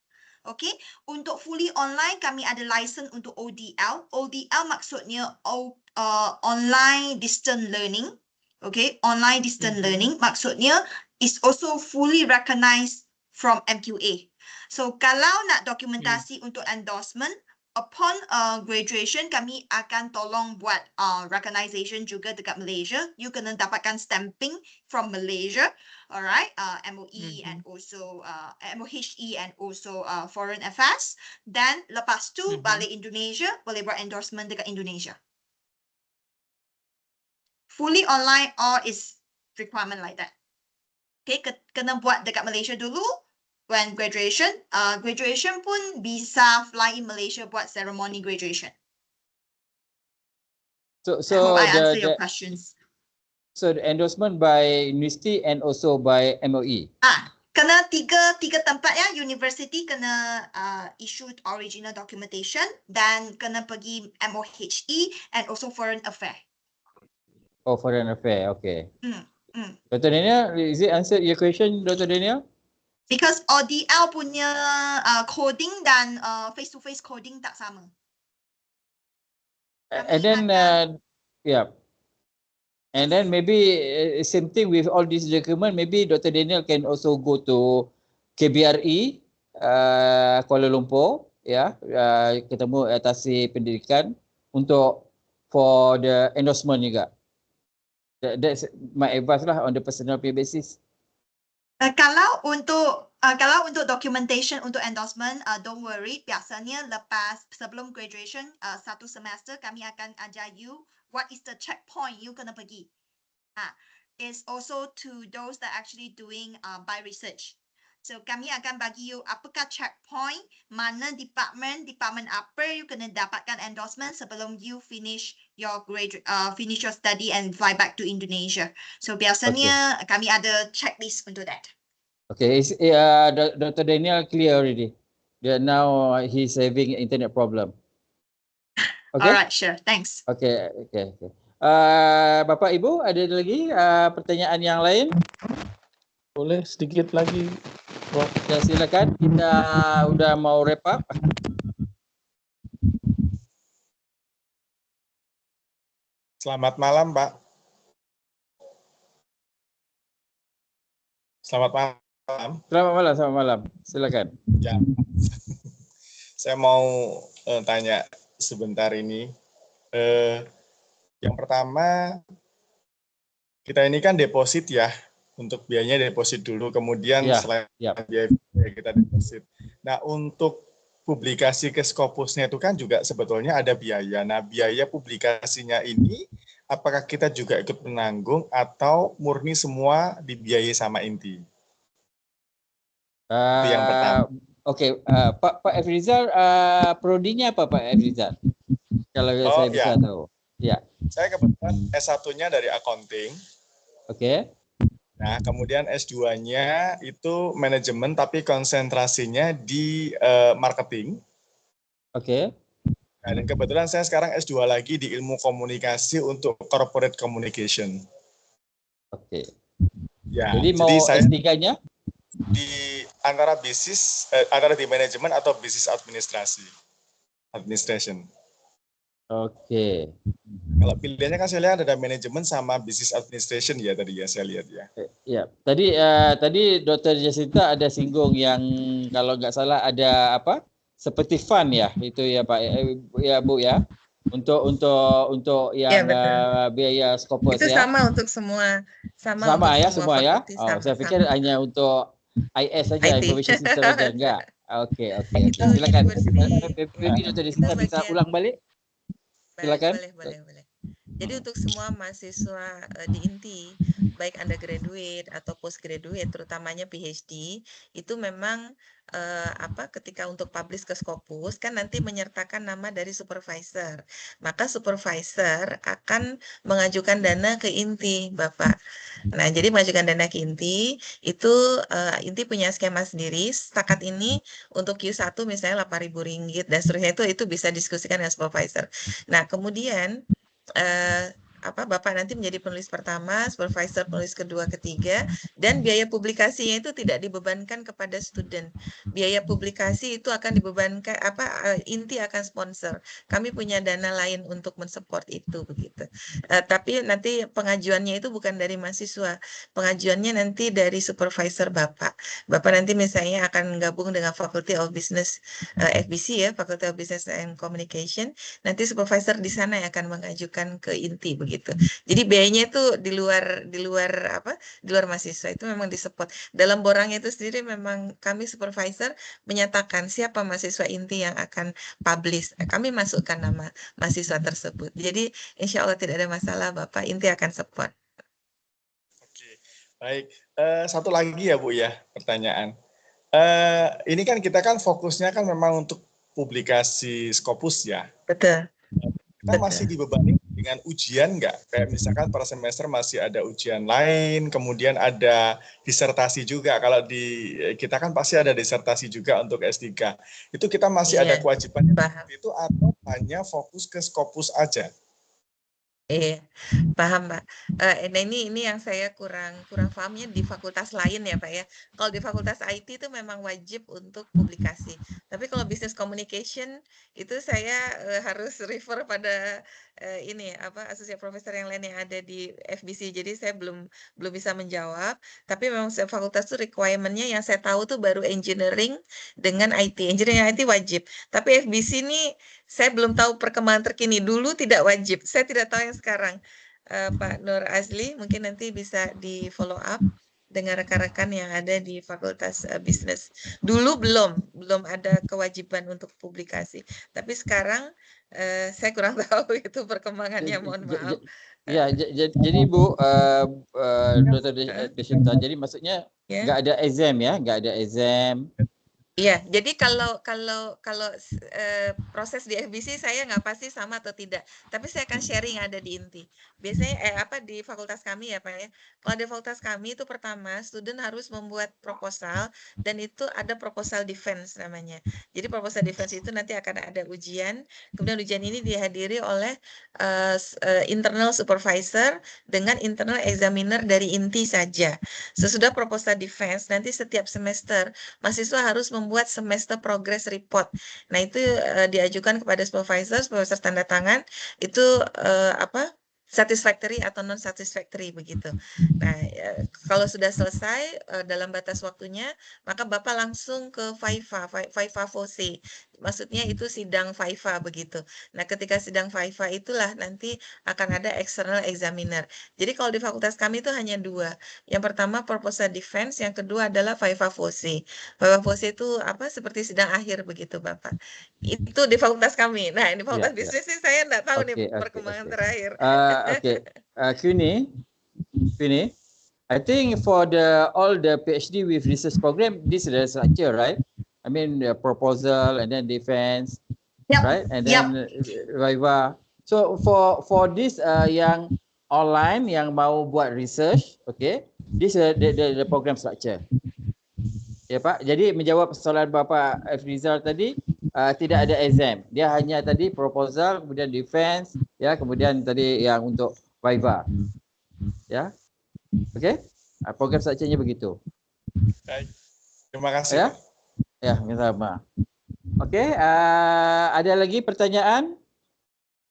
Okay. Untuk fully online kami ada license untuk ODL. ODL maksudnya online distance learning. Okay, online distance learning maksudnya is also fully recognized from MQA. So kalau nak dokumentasi untuk endorsement, upon graduation, kami akan tolong buat recognition juga dekat Malaysia. You kena dapatkan stamping from Malaysia, alright, MOE and also MOHE and also Foreign Affairs. Dan lepas tu balik Indonesia, boleh buat endorsement dekat Indonesia. Fully online or is requirement like that. Okay, kena buat dekat Malaysia dulu. When graduation pun bisa fly in Malaysia buat ceremony graduation. So I hope I answer your questions. So the endorsement by university and also by MOE. Kena tiga tempat ya, university kena issue original documentation dan kena pergi MOHE and also Foreign Affairs. Oh, Foreign Affairs, okay. Dr. Daniel, is it answer your question, Dr. Daniel? Because ODL punya coding dan face-to-face coding tak sama. And then, yeah. And then maybe same thing with all these document, maybe Dr. Daniel can also go to KBRI, Kuala Lumpur, ya, ketemu atasi pendidikan untuk for the endorsement juga. That's my advice lah on the personal pay basis. Kalau untuk documentation untuk endorsement, don't worry. Biasanya sebelum graduation satu semester kami akan ajar you what is the checkpoint you kena pergi. It's also to those that actually doing by research. So kami akan bagi you apakah checkpoint, mana department apa you kena dapatkan endorsement sebelum you finish your study and fly back to Indonesia. So biasanya kami ada checklist untuk that. Okay, Dr. Daniel clear already. Now he's having internet problem. Okay. Alright, sure. Thanks. Okay. Bapak Ibu ada lagi pertanyaan yang lain? Boleh sedikit lagi, Prof. Ya, silakan. Kita udah mau wrap up. Selamat malam, Pak. Selamat malam. Selamat malam. Silakan. Ya. Saya mau tanya sebentar ini. Yang pertama, kita ini kan deposit ya. Untuk biayanya deposit dulu, kemudian selain biaya kita deposit. Nah, untuk publikasi ke Scopusnya itu kan juga sebetulnya ada biaya. Nah, biaya publikasinya ini apakah kita juga ikut menanggung atau murni semua dibiayai sama Inti? Itu yang pertama. Oke, Pak Efrizal, prodinya apa Pak Efrizal? Kalau saya bisa tahu. Ya. Saya kebetulan S1-nya dari accounting. Oke. Nah, kemudian S2-nya itu manajemen tapi konsentrasinya di marketing. Oke. Nah, dan kebetulan saya sekarang S2 lagi di ilmu komunikasi untuk corporate communication. Oke. Ya, jadi mau S3-nya? Di antara bisnis, antara di manajemen atau bisnis administration. Oke. Kalau pilihannya kan saya lihat ada manajemen sama business administration ya tadi ya saya lihat ya. Ya, tadi Dr. Jacinta ada singgung yang kalau nggak salah ada apa? Seperti fund ya, itu ya Pak ya Bu ya. Untuk yang biaya Scopus itu ya. Sama untuk semua. Sama ya semua ya. Saya pikir hanya untuk IS saja, information system saja enggak. Oke. Silakan. Dr. Jacinta bisa ulang balik? Silakan. Boleh. Jadi untuk semua mahasiswa di INTI, baik undergraduate atau postgraduate, terutamanya PhD, itu memang ketika untuk publish ke Scopus kan nanti menyertakan nama dari supervisor. Maka supervisor akan mengajukan dana ke INTI, Bapak. Nah, jadi mengajukan dana ke INTI, itu INTI punya skema sendiri. Setakat ini untuk Q1 misalnya Rp8.000 dan seterusnya itu bisa diskusikan dengan supervisor. Nah, kemudian Bapak nanti menjadi penulis pertama, supervisor penulis kedua, ketiga, dan biaya publikasinya itu tidak dibebankan kepada student. Biaya publikasi itu akan dibebankan inti akan sponsor. Kami punya dana lain untuk mensupport itu begitu. Tapi nanti pengajuannya itu bukan dari mahasiswa. Pengajuannya nanti dari supervisor Bapak. Bapak nanti misalnya akan gabung dengan Faculty of Business FBC ya, Faculty of Business and Communication. Nanti supervisor di sana yang akan mengajukan ke inti begitu. Jadi biayanya itu di luar mahasiswa itu memang disupport. Dalam borangnya itu sendiri memang kami supervisor menyatakan siapa mahasiswa inti yang akan publish. Kami masukkan nama mahasiswa tersebut. Jadi insya Allah tidak ada masalah, Bapak inti akan support. Oke, baik. Satu lagi ya Bu ya pertanyaan. Ini kan kita kan fokusnya kan memang untuk publikasi Scopus ya. Betul. Kita masih dibebani dengan ujian nggak? Kayak misalkan per semester masih ada ujian lain, kemudian ada disertasi juga. Kalau di kita kan pasti ada disertasi juga untuk S3. Itu kita masih ada kewajiban itu atau hanya fokus ke Scopus aja? Iya, paham Pak. Nah ini yang saya kurang pahamnya di fakultas lain ya Pak ya. Kalau di fakultas IT itu memang wajib untuk publikasi. Tapi kalau business communication itu saya harus refer pada associate professor yang lain yang ada di FBC. Jadi saya belum bisa menjawab. Tapi memang fakultas itu requirement-nya yang saya tahu tuh baru engineering dengan IT. Engineering IT wajib. Tapi FBC ini saya belum tahu perkembangan terkini. Dulu tidak wajib. Saya tidak tahu yang sekarang. Pak Nur Azli mungkin nanti bisa di follow up dengan rekan-rekan yang ada di Fakultas Bisnis. Dulu belum ada kewajiban untuk publikasi. Tapi sekarang saya kurang tahu itu perkembangannya. Mohon maaf. Ya, jadi Bu Dr. Deshinta, jadi maksudnya nggak ada exam ya, nggak ada exam. Iya, jadi kalau proses di FBC saya nggak pasti sama atau tidak, tapi saya akan sharing yang ada di inti. Biasanya di fakultas kami ya Pak ya. Kalau di fakultas kami itu pertama student harus membuat proposal dan itu ada proposal defense namanya. Jadi proposal defense itu nanti akan ada ujian, kemudian ujian ini dihadiri oleh internal supervisor dengan internal examiner dari inti saja. Sesudah proposal defense nanti setiap semester mahasiswa harus membuat semester progress report. Nah, itu diajukan kepada supervisor tanda tangan, itu satisfactory atau non satisfactory begitu. Nah, kalau sudah selesai dalam batas waktunya, maka Bapak langsung ke FIFA FOC. Maksudnya itu sidang FIFA begitu. Nah, ketika sidang FIFA itulah nanti akan ada external examiner. Jadi kalau di fakultas kami itu hanya dua. Yang pertama proposal defense, yang kedua adalah FIFA FOC. FIFA FOC itu seperti sidang akhir begitu Bapak. Itu di fakultas kami. Nah, di fakultas bisnis sih saya enggak tahu nih perkembangan terakhir. Queenie, I think for all the PhD with research program, this is the structure, right? I mean, the proposal and then defense, right? And then Viva. So for this yang online yang mau buat research, okay, this is the program structure. Ya Pak, jadi menjawab soalan Bapak Afrizal tadi, tidak ada exam. Dia hanya tadi proposal, kemudian defense, ya, kemudian tadi yang untuk Viva. Ya. Oke. Program structure-nya begitu. Baik. Terima kasih. Ya, sama. Oke, ada lagi pertanyaan?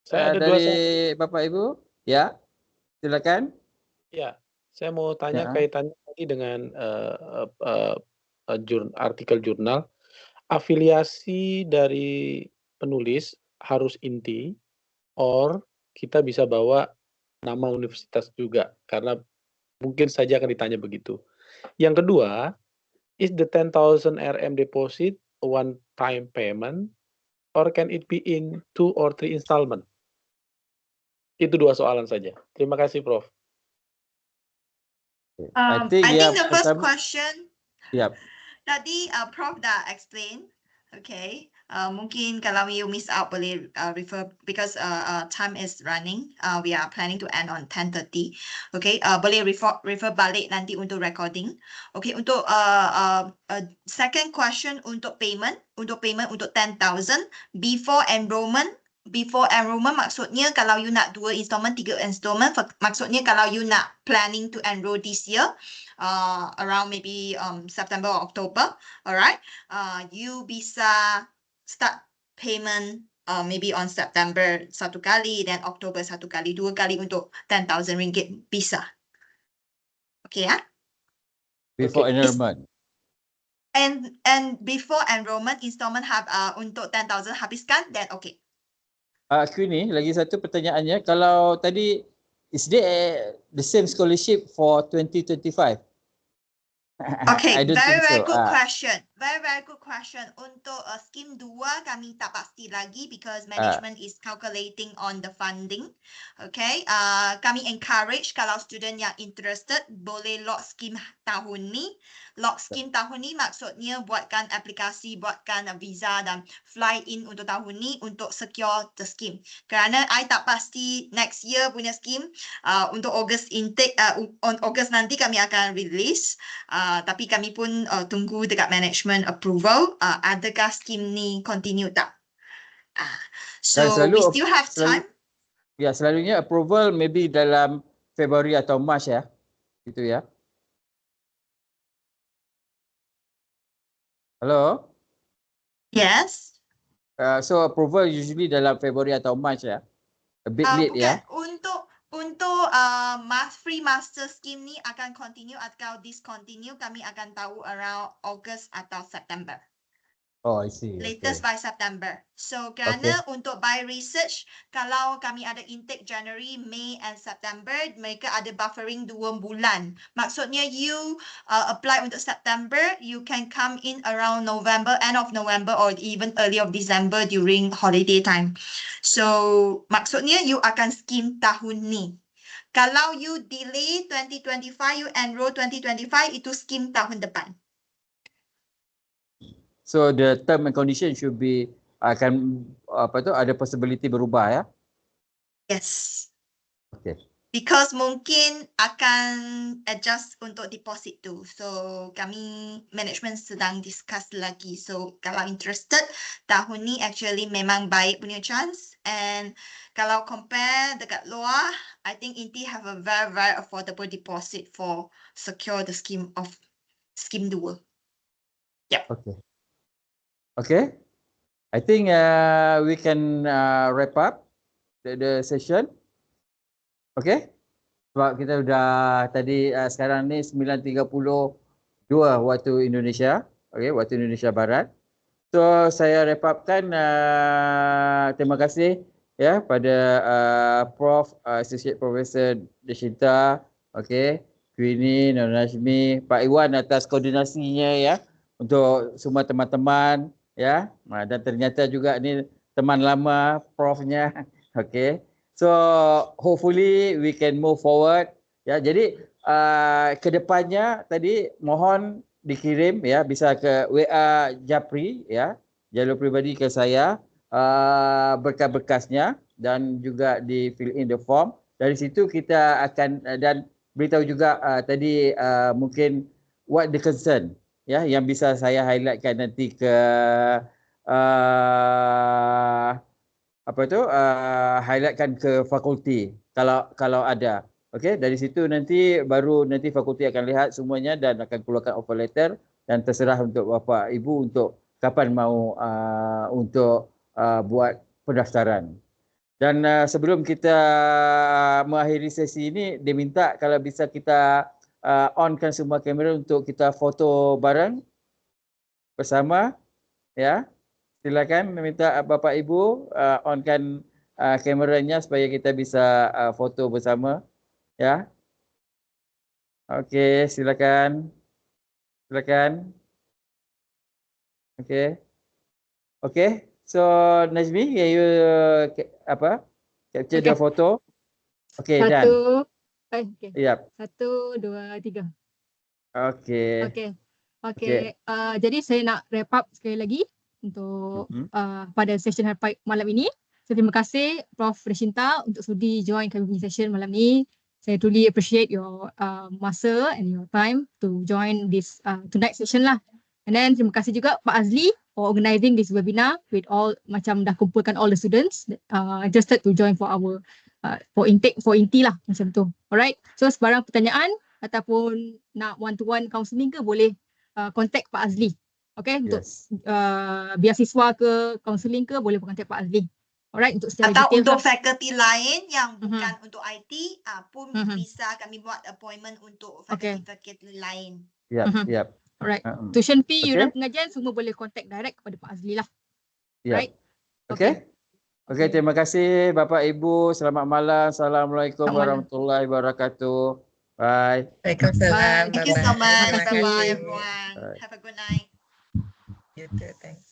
Saya ada dari Bapak Ibu? Ya. Silakan. Ya, saya mau tanya kaitannya tadi dengan artikel jurnal. Afiliasi dari penulis harus inti, or kita bisa bawa nama universitas juga, karena mungkin saja akan ditanya begitu. Yang kedua, is the 10,000 RM deposit a one-time payment, or can it be in 2 or 3 installment? Itu dua soalan saja. Terima kasih, Prof. I think the first question. Yep. Tadi Prof dah explain, okay. Mungkin kalau you miss out boleh refer because time is running. We are planning to end on 10:30. Okay, boleh refer balik nanti untuk recording. Okay, untuk second question untuk payment untuk 10,000 before enrollment before enrollment maksudnya kalau you nak 2 installment, 3 installment, maksudnya kalau you nak planning to enroll this year, around maybe September or October, alright, you bisa start payment maybe on September 1 kali, then October 1 kali, 2 kali untuk RM10,000 bisa. Okay, ya? Before enrollment. And before enrollment, installment untuk 10,000 habiskan, then okay. Queenie, lagi satu pertanyaannya. Kalau tadi, is there the same scholarship for 2025? Okay, very good question. Very good question. Untuk scheme 2 kami tak pasti lagi because management is calculating on the funding. Okay, kami encourage kalau student yang interested boleh lock scheme tahun ni. Lock scheme tahun ni maksudnya buatkan aplikasi, buatkan visa dan fly in untuk tahun ni untuk secure the scheme. Kerana I tak pasti next year punya scheme untuk August intake, on August nanti kami akan release. Tapi kami pun tunggu dekat management approval, adakah scheme ni continue tak. So we still have time. Ya, selalunya approval maybe dalam Februari atau Mac ya. Gitu ya. Hello? Yes. So approval usually dalam Februari atau Mac ya. A bit late ya. Untuk free master scheme ni akan continue atau discontinue, kami akan tahu around August atau September. Oh, I see. Latest by September. So kerana untuk by research, kalau kami ada intake January, May and September, mereka ada buffering 2 bulan. Maksudnya you apply untuk September, you can come in around November, end of November or even early of December during holiday time. So maksudnya you akan scheme tahun ni. Kalau you delay 2025, you enroll 2025, itu scheme tahun depan. So the term and condition should be ada possibility berubah ya? Yes. Okay. Because mungkin akan adjust untuk deposit tu. So kami management sedang discuss lagi. So kalau interested, tahun ni actually memang baik punya chance. And kalau compare dekat luar, I think Inti have a very affordable deposit for secure the scheme 2. Yep. Okay. I think we can wrap up the session. Okay. Sebab kita sudah tadi sekarang ni 9.32 waktu Indonesia. Okay, waktu Indonesia Barat. So saya wrap upkan, terima kasih ya pada Prof. Associate Professor Deshinta, okay, Queenie, Nur Najmi, Pak Iwan atas koordinasinya ya untuk semua teman-teman ya, dan ternyata juga ni teman lama Prof-nya. Okay, so hopefully we can move forward ya. Jadi kedepannya tadi mohon dikirim ya, bisa ke WA Japri ya, jalur pribadi ke saya, berkas-berkasnya dan juga di fill in the form. Dari situ kita akan dan beritahu juga tadi mungkin what the concern ya, yang bisa saya highlightkan nanti ke highlightkan ke fakulti kalau ada. Okey, dari situ nanti fakulti akan lihat semuanya dan akan keluarkan offer letter dan terserah untuk bapa ibu untuk kapan mau untuk buat pendaftaran. Dan sebelum kita mengakhiri sesi ini, dia minta kalau bisa kita onkan semua kamera untuk kita foto bareng bersama ya. Silakan minta bapa ibu onkan kameranya supaya kita bisa foto bersama ya. Okey, silakan. Okey. So Najmi, you capture the photo. Okey, done. Okay. Yep. 1, 2, 3. Okey. Jadi saya nak wrap up sekali lagi untuk pada session malam ini. So, terima kasih Prof. Deshinta untuk sudi join kami punya session malam ni. Saya truly appreciate your masa and your time to join this tonight session lah. And then terima kasih juga Pak Azli for organising this webinar with all, macam dah kumpulkan all the students interested to join for our for intake for inti lah macam tu. Alright, so sebarang pertanyaan ataupun nak one-to-one counselling ke boleh contact Pak Azli. Okay, untuk beasiswa ke counselling ke boleh contact Pak Azli. Alright, untuk secara atau detail untuk lah. faculty lain yang bukan untuk IT pun bisa kami buat appointment untuk faculty lain. Yep. Alright, tuition fee, yuran pengajian semua boleh contact direct kepada Pak Azli lah. Right? Okay, terima kasih Bapak Ibu. Selamat malam. Assalamualaikum warahmatullahi wabarakatuh. Bye. Waalaikumsalam. Thank you so much. Bye-bye everyone. Have a good night. You too. Thanks.